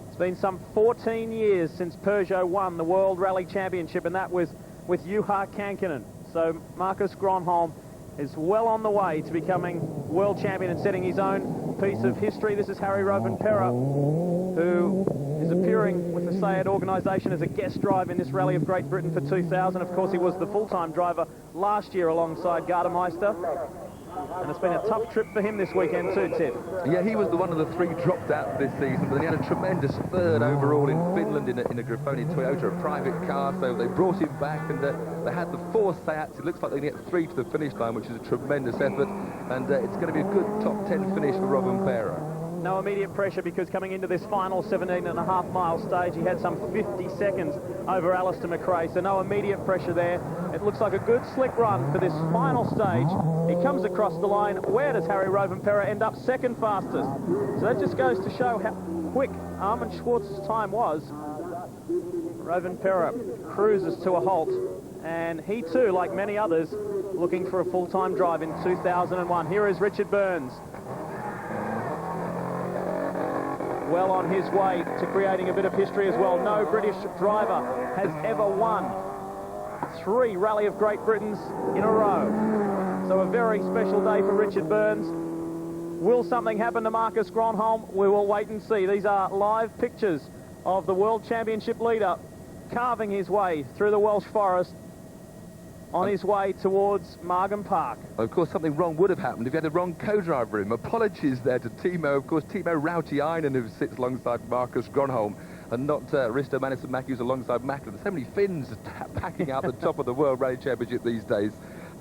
It's been some 14 years since Peugeot won the World Rally Championship, and that was with Juha Kankkunen. So Marcus Gronholm is well on the way to becoming world champion and setting his own piece of history. This is Harry Rovanperä, who is appearing with the SAID organisation as a guest driver in this Rally of Great Britain for 2000. Of course, he was the full-time driver last year alongside Gardemeister. And it's been a tough trip for him this weekend too, Tim. Yeah, he was the one of the 3 dropped out this season, but he had a tremendous 3rd overall in Finland in a Grafoni Toyota, a private car, so they brought him back, and they had the 4 Seats. It looks like they can get 3 to the finish line, which is a tremendous effort, and it's going to be a good top 10 finish for Rovanperä. No immediate pressure, because coming into this final 17.5-mile stage, he had some 50 seconds over Alistair McRae, so no immediate pressure there. It looks like a good slick run for this final stage. He comes across the line. Where does Harry Rovanperä end up? Second fastest. So that just goes to show how quick Armin Schwartz's time was. Rovanperä cruises to a halt, and he too, like many others, looking for a full-time drive in 2001. Here is Richard Burns, well on his way to creating a bit of history as well. No British driver has ever won 3 Rally of Great Britons in a row. So a very special day for Richard Burns. Will something happen to Marcus Gronholm? We will wait and see. These are live pictures of the World Championship leader carving his way through the Welsh forest on his way towards Margam Park. Of course, something wrong would have happened if you had the wrong co-driver in. Apologies there to Timo. Of course, Timo Rautiainen, who sits alongside Marcus Gronholm, and not Risto Maniston-Mackie, who's alongside Macklin. There's so many Finns packing out the top of the World Rally Championship these days.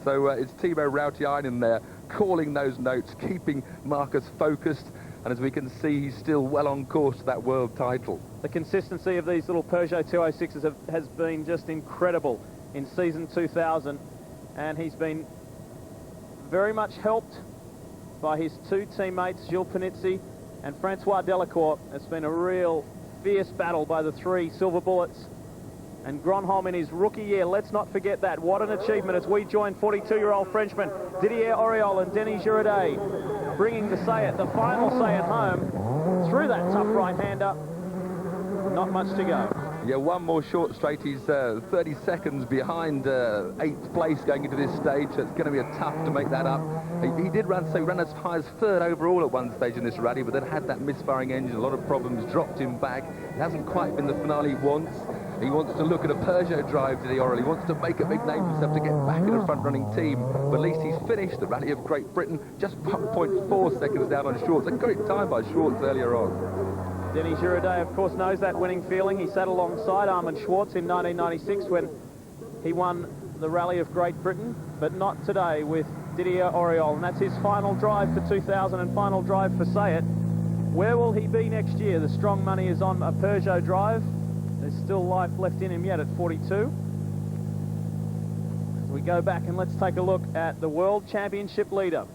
So it's Timo Rautiainen there, calling those notes, keeping Marcus focused, and as we can see, he's still well on course to that world title. The consistency of these little Peugeot 206s has been just incredible in season 2000, and he's been very much helped by his 2 teammates, Gilles Panizzi and Francois Delacour. It's been a real fierce battle by the 3 silver bullets. And Gronholm in his rookie year, let's not forget that. What an achievement as we join 42-year-old Frenchman Didier Auriol and Denis Girardet, bringing the SAIT, the final SAIT home through that tough right-hander. Not much to go. Yeah, one more short straight. He's 30 seconds behind 8th place going into this stage, so it's going to be tough to make that up. He did run as high as 3rd overall at one stage in this rally, but then had that misfiring engine, a lot of problems, dropped him back. It hasn't quite been the finale he wants. He wants to look at a Peugeot drive today, or he wants to make a big name for himself to get back in a front-running team. But at least he's finished the Rally of Great Britain, just 1.4 seconds down on Schwartz. A great time by Schwartz earlier on. Denis Girardet, of course, knows that winning feeling. He sat alongside Armin Schwartz in 1996 when he won the Rally of Great Britain, but not today with Didier Auriol, and that's his final drive for 2000 and final drive for Sayat. Where will he be next year? The strong money is on a Peugeot drive. There's still life left in him yet at 42. As we go back and let's take a look at the World Championship leader.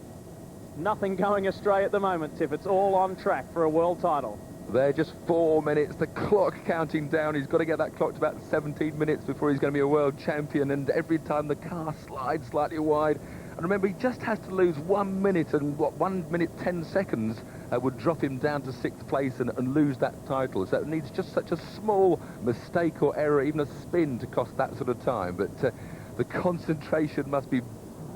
Nothing going astray at the moment, Tiff. It's all on track for a world title. They're just 4 minutes, the clock counting down. He's got to get that clock to about 17 minutes before he's going to be a world champion, and every time the car slides slightly wide. And remember, he just has to lose 1 minute, and what, 1 minute 10 seconds would drop him down to 6th place and lose that title. So it needs just such a small mistake or error, even a spin, to cost that sort of time. But the concentration must be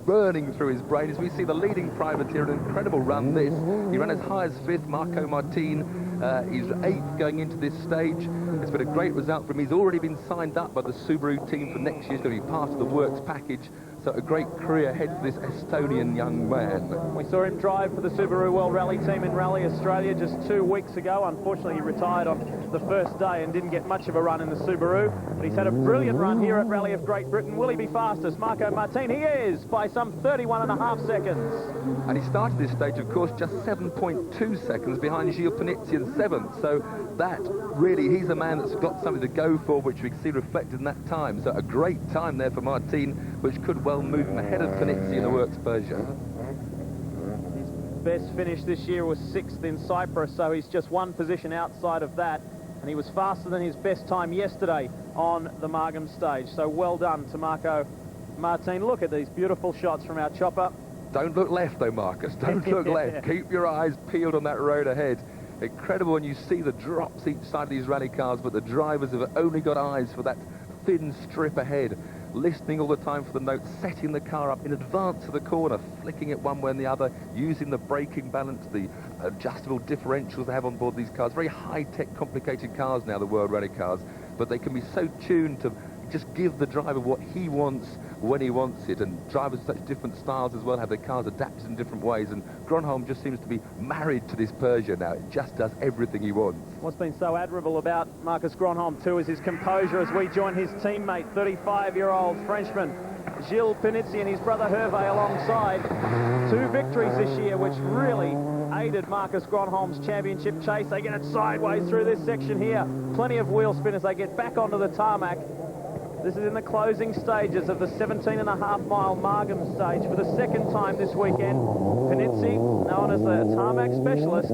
burning through his brain as we see the leading privateer, an incredible run this. He ran as high as 5th, Marco Martin. He's 8th going into this stage. It's been a great result for him. He's already been signed up by the Subaru team for next year. He's going to be part of the works package. So a great career ahead for this Estonian young man. We saw him drive for the Subaru World Rally team in Rally Australia just 2 weeks ago. Unfortunately, he retired on the first day and didn't get much of a run in the Subaru. But he's had a brilliant run here at Rally of Great Britain. Will he be fastest? Marco Martin, he is, by some 31.5 seconds. And he started this stage, of course, just 7.2 seconds behind Gilles Panizzi in 7th. So that, really, he's a man that's got something to go for, which we can see reflected in that time. So a great time there for Martin, which could well move him ahead of Panizzi in the works Peugeot. His best finish this year was 6th in Cyprus, so he's just 1 position outside of that. And he was faster than his best time yesterday on the Margam stage. So well done to Marco Martin. Look at these beautiful shots from our chopper. Don't look left, though, Marcus. Don't look left. Keep your eyes peeled on that road ahead. Incredible when you see the drops each side of these rally cars, but the drivers have only got eyes for that thin strip ahead, listening all the time for the notes, setting the car up in advance of the corner, flicking it one way and the other, using the braking balance, the adjustable differentials they have on board these cars. Very high-tech, complicated cars now, the World Rally cars, but they can be so tuned to just give the driver what he wants when he wants it, and drivers of such different styles as well have their cars adapted in different ways, and Gronholm just seems to be married to this Peugeot now. It just does everything he wants. What's been so admirable about Marcus Gronholm too is his composure as we join his teammate, 35-year-old Frenchman Gilles Panizzi, and his brother Hervé alongside. 2 victories this year which really aided Marcus Gronholm's championship chase. They get it sideways through this section here. Plenty of wheel spin as they get back onto the tarmac. This is in the closing stages of the 17.5-mile Margam stage for the 2nd time this weekend. Panizzi, known as the tarmac specialist.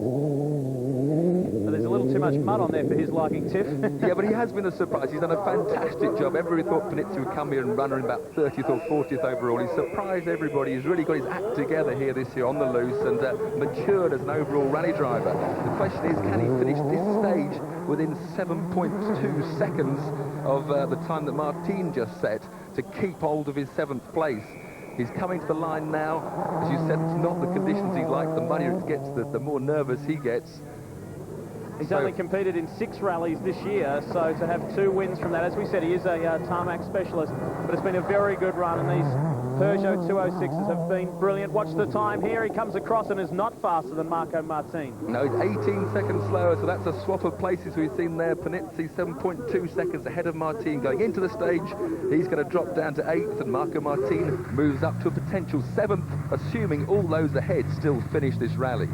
But there's a little too much mud on there for his liking, Tiff. Yeah, but he has been a surprise. He's done a fantastic job. Everybody thought Panizzi would come here and run in about 30th or 40th overall. He's surprised everybody. He's really got his act together here this year on the loose and matured as an overall rally driver. The question is, can he finish this stage within 7.2 seconds of the time that Martin just set to keep hold of his 7th place? He's coming to the line now. As you said, it's not the conditions he likes. The muddier it gets, the more nervous he gets. He's only competed in 6 rallies this year, so to have 2 wins from that, as we said, he is a tarmac specialist, but it's been a very good run, and these Peugeot 206s have been brilliant. Watch the time here. He comes across and is not faster than Marco Martin. No, he's 18 seconds slower, so that's a swap of places we've seen there. Panizzi 7.2 seconds ahead of Martin going into the stage. He's going to drop down to 8th, and Marco Martin moves up to a potential 7th, assuming all those ahead still finish this rally.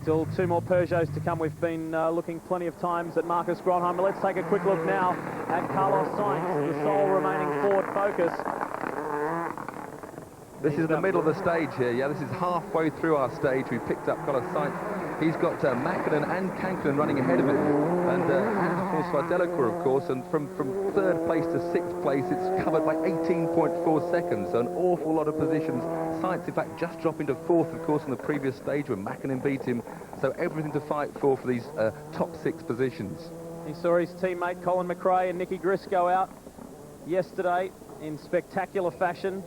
Still 2 more Peugeots to come. We've been looking plenty of times at Marcus Gronholm, but let's take a quick look now at Carlos Sainz, the sole remaining Ford Focus. This is the middle of the stage here, yeah, this is halfway through our stage. We picked up Carlos Sainz. He's got Mackinnon and Kankinen running ahead of him, and François Delacour, of course, and from 3rd place to 6th place, it's covered by 18.4 seconds, so an awful lot of positions. Sainz, in fact, just dropping to 4th, of course, in the previous stage when Mackinnon beat him, so everything to fight for these top 6 positions. He saw his teammate Colin McRae and Nicky Griss go out yesterday in spectacular fashion.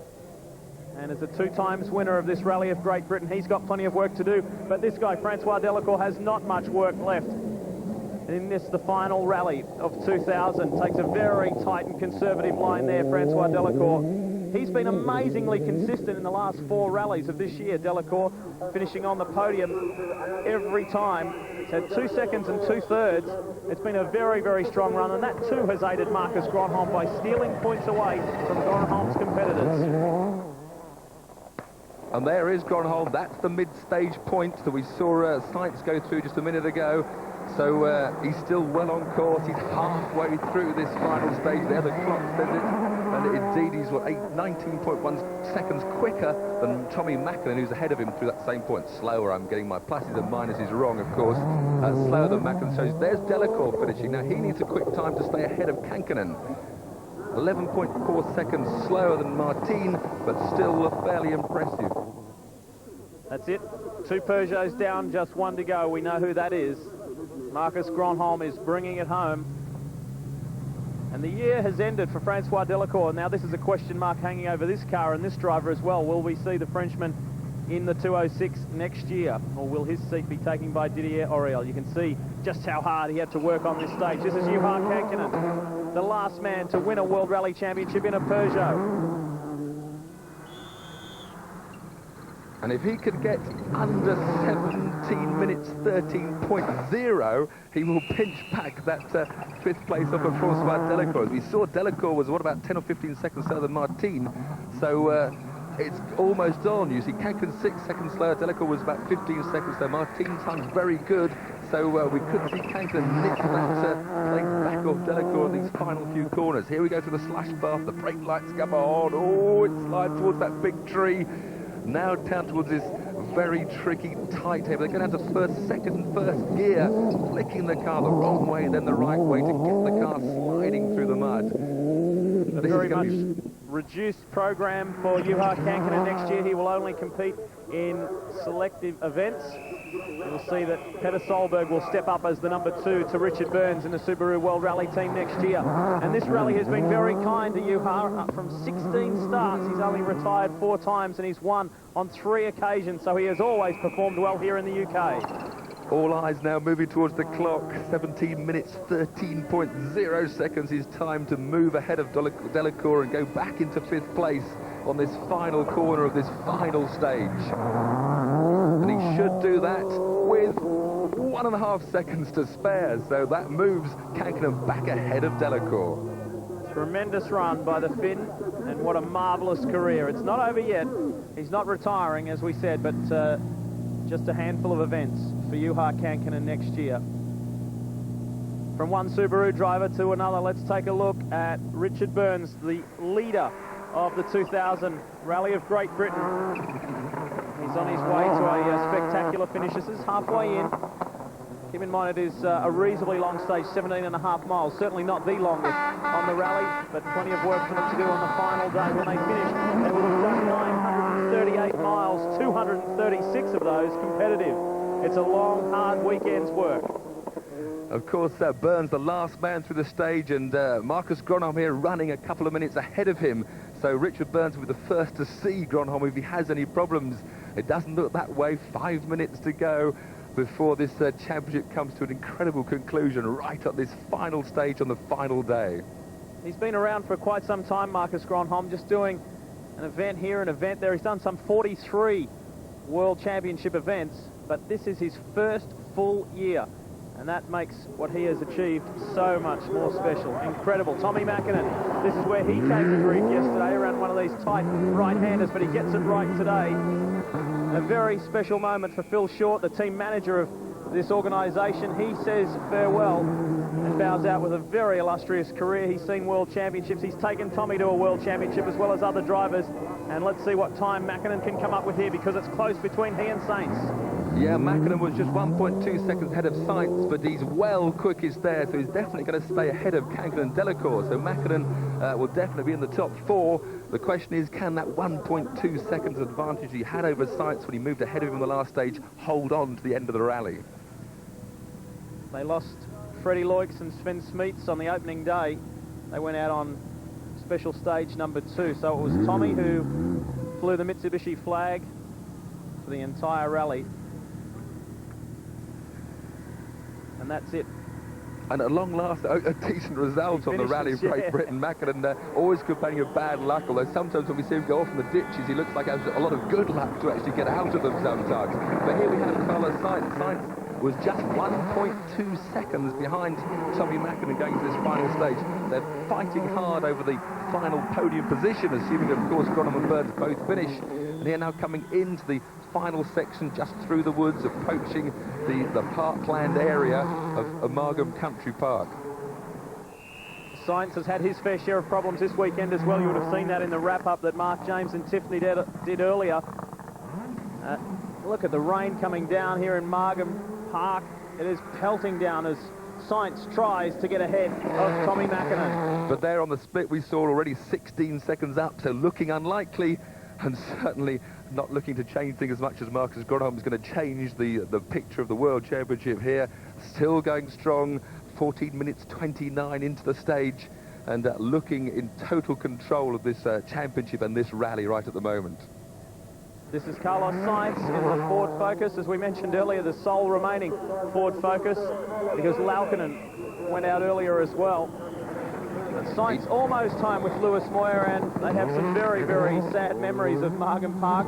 And as a 2 times winner of this Rally of Great Britain, he's got plenty of work to do. But this guy, Francois Delacour, has not much work left. And in this, the final rally of 2000, takes a very tight and conservative line there, Francois Delacour. He's been amazingly consistent in the last 4 rallies of this year, Delacour, finishing on the podium every time. He's had 2 seconds and 2/3. It's been a very, very strong run, and that too has aided Marcus Gronholm by stealing points away from Gronholm's competitors. And there is Gronholm. That's the mid-stage point that we saw Sainz go through just a minute ago. So he's still well on course. He's halfway through this final stage there. The clock says it. And indeed, he's, what, 19.1 seconds quicker than Tommy Mackinnon, who's ahead of him through that same point. Slower, I'm getting my pluses and minuses wrong, of course. Slower than Mackinnon. So there's Delacour finishing. Now, he needs a quick time to stay ahead of Kankkunen. 11.4 seconds slower than Martin, but still fairly impressive. That's it. 2 Peugeots down, just 1 to go. We know who that is. Marcus Gronholm is bringing it home. And the year has ended for Francois Delacour. Now this is a question mark hanging over this car and this driver as well. Will we see the Frenchman in the 206 next year? Or will his seat be taken by Didier Auriol? You can see just how hard he had to work on this stage. This is Juha Kankkunen, the last man to win a World Rally Championship in a Peugeot. And if he could get under 17 minutes 13.0, he will pinch back that 5th place off of Francois Delacour. We saw Delacour was, what, about 10 or 15 seconds slower than Martin. So it's almost on. You see, Kankkunen 6 seconds slower. Delacour was about 15 seconds slower. Martin's time's very good. So we could see Kankkunen nick that place back off Delacour in these final few corners. Here we go to the slash path. The brake lights come on. Oh, it slides towards that big tree. Now down towards this very tricky tight table. They're going to have to first gear, flicking the car the wrong way and then the right way to get the car sliding through the mud. A very much reduced program for Juha Kankkunen next year. He will only compete in selective events. You'll see that Peter Solberg will step up as the number 2 to Richard Burns in the Subaru World Rally team next year. And this rally has been very kind to Juha. Up from 16 starts, he's only retired 4 times and he's won on 3 occasions, so he has always performed well here in the UK. All eyes now moving towards the clock. 17 minutes 13.0 seconds is time to move ahead of Delacour and go back into 5th place on this final corner of this final stage. And he should do that with 1.5 seconds to spare, so that moves Kankkunen back ahead of Delacour. Tremendous run by the Finn, and what a marvellous career. It's not over yet. He's not retiring, as we said, but just a handful of events for Juha Kankkunen next year. From one Subaru driver to another, let's take a look at Richard Burns, the leader of the 2000 Rally of Great Britain. He's on his way to a spectacular finish. This is halfway in. Keep in mind it is a reasonably long stage, 17.5 miles. Certainly not the longest on the rally, but plenty of work for them to do on the final day. When they finish, they will have done 938 miles, 236 of those competitive. It's a long, hard weekend's work. Of course, Burns, the last man through the stage, and Marcus Gronholm here running a couple of minutes ahead of him. So Richard Burns will be the first to see Gronholm if he has any problems. It doesn't look that way. 5 minutes to go before this championship comes to an incredible conclusion right at this final stage on the final day. He's been around for quite some time, Marcus Gronholm, just doing an event here, an event there. He's done some 43 World Championship events, but this is his first full year. And that makes what he has achieved so much more special. Incredible. Tommy Mackinnon, this is where he came to grief yesterday around one of these tight right-handers, but he gets it right today. A very special moment for Phil Short, the team manager of this organisation. He says farewell and bows out with a very illustrious career. He's seen World Championships. He's taken Tommy to a World Championship as well as other drivers. And let's see what time Mackinnon can come up with here, because it's close between he and Sainz. Yeah, Mackinnon was just 1.2 seconds ahead of Sainz, but he's well quickest there, so he's definitely going to stay ahead of Kankkunen and Delacour. So Mackinnon will definitely be in the top 4. The question is, can that 1.2 seconds advantage he had over Sainz when he moved ahead of him in the last stage hold on to the end of the rally? They lost Freddie Loix and Sven Smeets on the opening day. They went out on special stage number 2, so it was Tommy who flew the Mitsubishi flag for the entire rally. And that's it. And at long last, a decent result on the rally of Great Britain. Mackinnon always complaining of bad luck, although sometimes when we see him go off in the ditches, he looks like he has a lot of good luck to actually get out of them sometimes. But here we have Carlos Sainz. Sainz was just 1.2 seconds behind Tommy Mackinnon going to this final stage. they're fighting hard over the final podium position, assuming, of course, Gronholm and Burns both finish. And they're now coming into the final section just through the woods, approaching the parkland area of Margam Country Park. Science has had his fair share of problems this weekend as well. You would have seen that in the wrap-up that Mark James and Tiffany did earlier. Look at the rain coming down here in Margam Park. It is pelting down as Science tries to get ahead of Tommy Mackinnon. But there on the split we saw already 16 seconds up, so looking unlikely, and certainly not looking to change things as much as Marcus Gronholm is going to change the picture of the World Championship here. Still going strong, 14 minutes 29 into the stage, and looking in total control of this championship and this rally right at the moment. This is Carlos Sainz in the Ford Focus. As we mentioned earlier, the sole remaining Ford Focus, because Laukkanen went out earlier as well. But Sainz almost home with Lewis Moyer, and they have some very, very sad memories of Margam Park.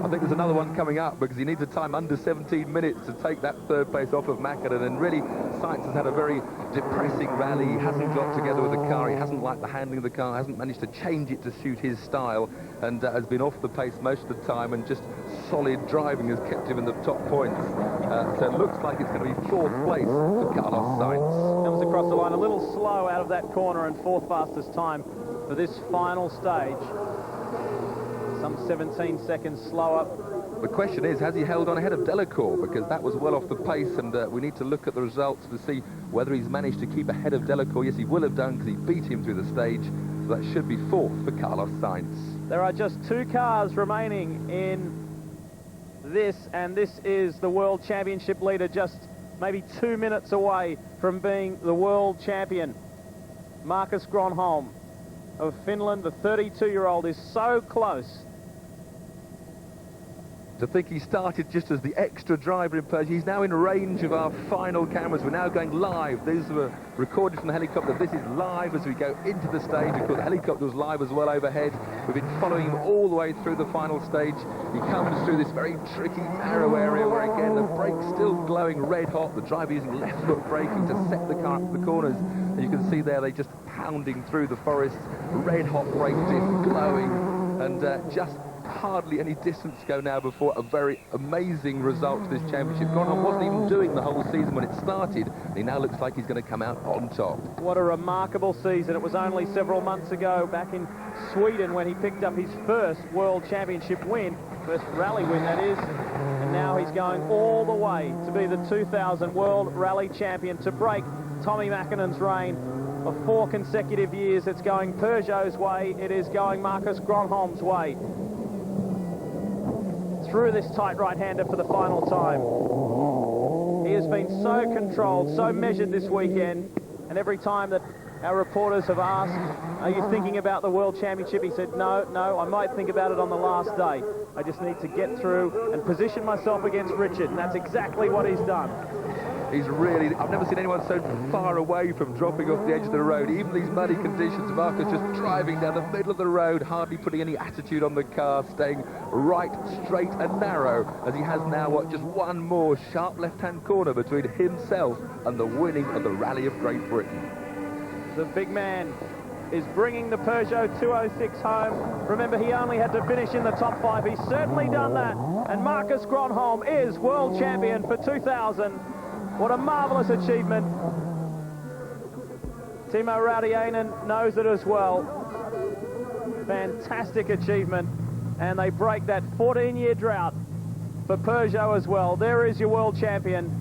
I think there's another one coming up because he needs a time under 17 minutes to take that third place off of Mackinnon, and really Sainz has had a very depressing rally. He hasn't got together with the car, he hasn't liked the handling of the car, hasn't managed to change it to suit his style, and has been off the pace most of the time, and just solid driving has kept him in the top points. So it looks like it's going to be fourth place for Carlos Sainz. Comes across the line a little slow out of that corner, and fourth fastest time for this final stage. Some 17 seconds slower. The question is, has he held on ahead of Delacour? Because that was well off the pace, and we need to look at the results to see whether he's managed to keep ahead of Delacour. Yes, he will have done, because he beat him through the stage. So that should be fourth for Carlos Sainz. There are just 2 cars remaining in this, and this is the World Championship leader, just maybe 2 minutes away from being the world champion. Marcus Gronholm of Finland, the 32-year-old, is so close. To think he started just as the extra driver in Persia. He's now in range of our final cameras. We're now going live. These were recorded from the helicopter. This is live as we go into the stage. Of course, the helicopter was live as well overhead. We've been following him all the way through the final stage. He comes through this very tricky, narrow area where, again, the brake's still glowing red hot. The driver using left foot braking to set the car up the corners. And you can see there, they just pounding through the forest. Red hot brake diff glowing, and just hardly any distance to go now before a very amazing result to this championship. Gronholm wasn't even doing the whole season when it started, and he now looks like he's going to come out on top. What a remarkable season. It was only several months ago back in Sweden when he picked up his first World Championship win, first rally win that is, and now he's going all the way to be the 2000 World Rally Champion, to break Tommy Mackinnon's reign of 4 consecutive years. It's going Peugeot's way, it is going Marcus Gronholm's way. Through this tight right-hander for the final time. He has been so controlled, so measured this weekend, and every time that our reporters have asked, are you thinking about the World Championship? He said, no, I might think about it on the last day. I just need to get through and position myself against Richard, and that's exactly what he's done. He's really, I've never seen anyone so far away from dropping off the edge of the road. Even these muddy conditions, Marcus just driving down the middle of the road, hardly putting any attitude on the car, staying right, straight and narrow, as he has now, just one more sharp left-hand corner between himself and the winning of the Rally of Great Britain. The big man is bringing the Peugeot 206 home. Remember, he only had to finish in the top 5. He's certainly done that. And Marcus Gronholm is world champion for 2000. What a marvellous achievement. Timo Rautiainen knows it as well. Fantastic achievement. And they break that 14-year drought for Peugeot as well. There is your world champion.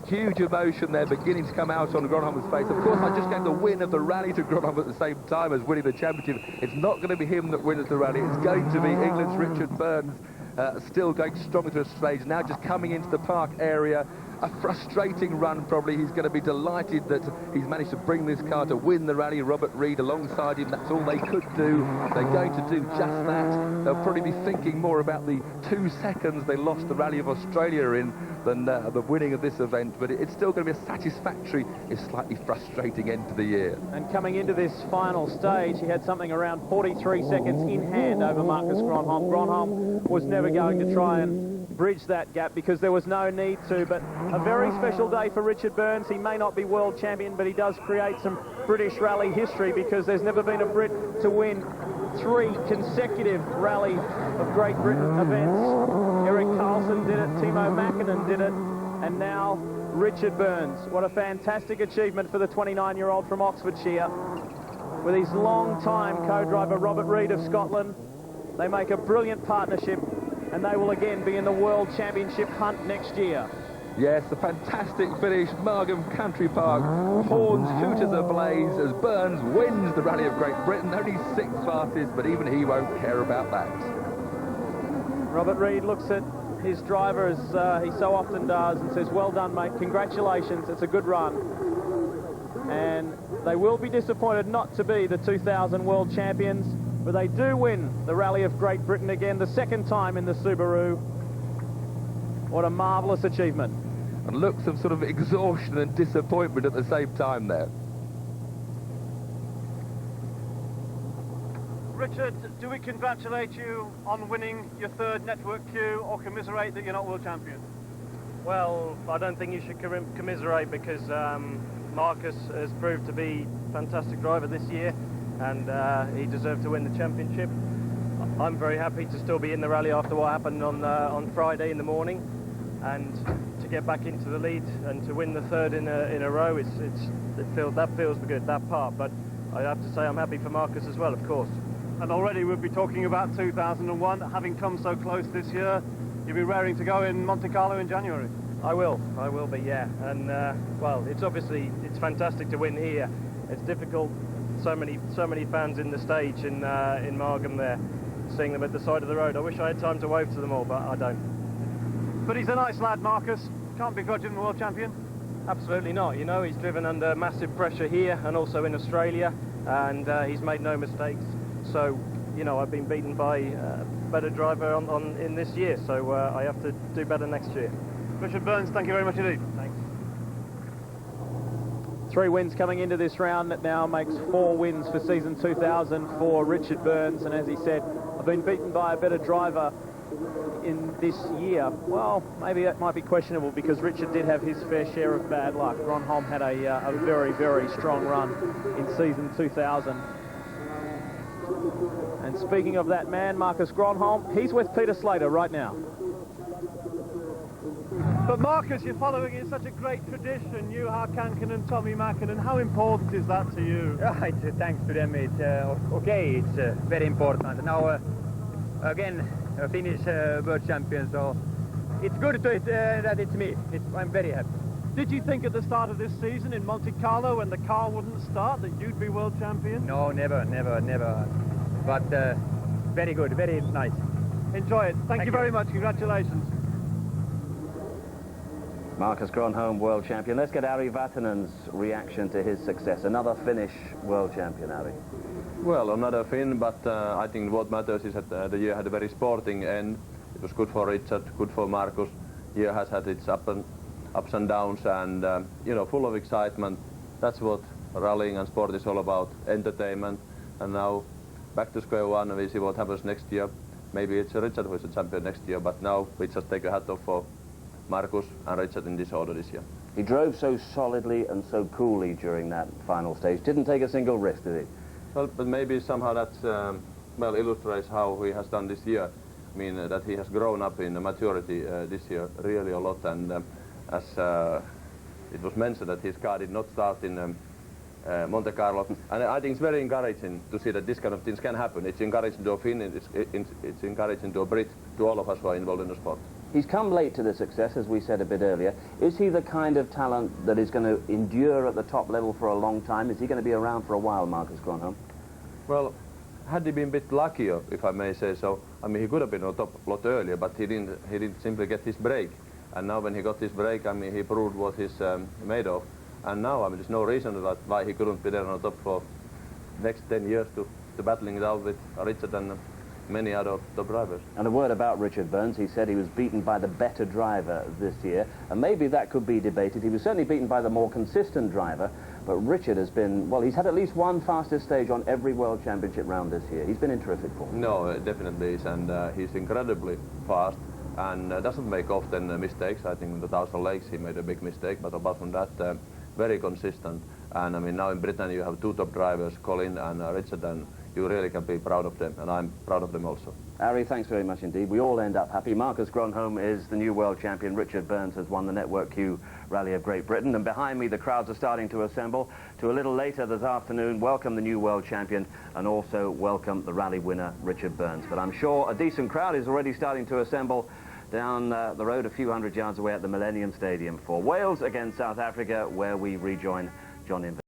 Huge emotion there beginning to come out on Gronholm's face. Of course, I just gave the win of the rally to Gronholm at the same time as winning the championship. It's not going to be him that wins the rally. It's going to be England's Richard Burns. Still going strong into the stage, now just coming into the park area. A frustrating run probably. He's going to be delighted that he's managed to bring this car to win the rally. Robert Reid alongside him, that's all they could do. They're going to do just that. They'll probably be thinking more about the 2 seconds they lost the Rally of Australia in than the winning of this event, but it's still going to be a satisfactory, if slightly frustrating end to the year. And coming into this final stage, he had something around 43 seconds in hand over Marcus Gronholm. Gronholm was never going to try and bridge that gap because there was no need to. But a very special day for Richard Burns. He may not be world champion, but he does create some British rally history because there's never been a Brit to win 3 consecutive Rally of Great Britain events. Eric Carlson did it, Timo Mäkinen did it, and now Richard Burns. What a fantastic achievement for the 29-year-old from Oxfordshire. With his long-time co-driver Robert Reid of Scotland, they make a brilliant partnership, and they will again be in the World Championship hunt next year. Yes, a fantastic finish. Margam Country Park, horns, hooters ablaze as Burns wins the Rally of Great Britain. Only 6th fastest, but even he won't care about that. Robert Reid looks at his driver as he so often does and says, well done, mate, congratulations, it's a good run. And they will be disappointed not to be the 2000 World Champions, but they do win the Rally of Great Britain again, the 2nd time in the Subaru. What a marvellous achievement. And looks of sort of exhaustion and disappointment at the same time there. Richard, do we congratulate you on winning your 3rd Network Q or commiserate that you're not world champion? Well, I don't think you should commiserate because Marcus has proved to be a fantastic driver this year, and he deserved to win the championship. I'm very happy to still be in the rally after what happened on Friday in the morning, and to get back into the lead and to win the 3rd in a row, that feels good, that part. But I have to say I'm happy for Marcus as well, of course. And already we'll be talking about 2001, having come so close this year. You'll be raring to go in Monte Carlo in January. I will be, yeah. And well, it's fantastic to win here. It's difficult. So many fans in the stage in Margam there, seeing them at the side of the road. I wish I had time to wave to them all, but I don't. But he's a nice lad, Marcus. Can't begrudge him the world champion. Absolutely not. You know, he's driven under massive pressure here and also in Australia, and he's made no mistakes. So, you know, I've been beaten by a better driver in this year, so I have to do better next year. Richard Burns, thank you very much indeed. Thanks. 3 wins coming into this round. That now makes 4 wins for season 2000 for Richard Burns, and as he said, I've been beaten by a better driver in this year. Well, maybe that might be questionable because Richard did have his fair share of bad luck. Gronholm had a very, very strong run in season 2000. And speaking of that man, Marcus Gronholm, he's with Peter Slater right now. But Marcus, you're following in such a great tradition, you, Harkanken and Tommy Mäkinen. How important is that to you? It's thanks to them. It's okay. It's very important. Now again, a Finnish world champion. So it's good that it's me. I'm very happy. Did you think at the start of this season in Monte Carlo, when the car wouldn't start, that you'd be world champion? No, never. But very good, very nice. Enjoy it. Thank you very much. Congratulations. Marcus Gronholm, world champion. Let's get Ari Vatanen's reaction to his success. Another Finnish world champion, Ari. Well, another Finn, but I think what matters is that the year had a very sporting end. It was good for Richard, good for Marcus. Year has had its ups and downs, and you know, full of excitement. That's what rallying and sport is all about, entertainment. And now back to square one, and we see what happens next year. Maybe it's Richard who is the champion next year, but now we just take a hat off for Marcus and Richard in this order this year. He drove so solidly and so coolly during that final stage. Didn't take a single risk, did he? Well, but maybe somehow that well illustrates how he has done this year. I mean, that he has grown up in maturity this year really a lot, and as it was mentioned that his car did not start in Monte Carlo, and I think it's very encouraging to see that this kind of things can happen. It's encouraging to a Finn, it's encouraging to a Brit, to all of us who are involved in the sport. He's come late to the success, as we said a bit earlier. Is he the kind of talent that is going to endure at the top level for a long time? Is he going to be around for a while, Marcus Gronholm? Well, had he been a bit luckier, if I may say so, I mean, he could have been on top a lot earlier, but he didn't simply get his break. And now when he got his break, I mean, he proved what he's made of. And now, I mean, there's no reason why he couldn't be there on top for next 10 years to battling it out with Richard and many other top drivers. And a word about Richard Burns. He said he was beaten by the better driver this year, and maybe that could be debated. He was certainly beaten by the more consistent driver, but Richard has been, well, he's had at least one fastest stage on every World Championship round this year. He's been in terrific form. No, definitely is, and he's incredibly fast. and doesn't make often mistakes. I think in the 1,000 Lakes he made a big mistake, but apart from that, very consistent. And I mean, now in Britain you have two top drivers, Colin and Richard, and you really can be proud of them, and I'm proud of them also. Harry, thanks very much indeed. We all end up happy. Marcus Gronholm is the new world champion. Richard Burns has won the Network Q Rally of Great Britain. And behind me, the crowds are starting to assemble to a little later this afternoon welcome the new world champion and also welcome the rally winner, Richard Burns. But I'm sure a decent crowd is already starting to assemble down the road a few hundred yards away at the Millennium Stadium for Wales against South Africa, where we rejoin John Inver.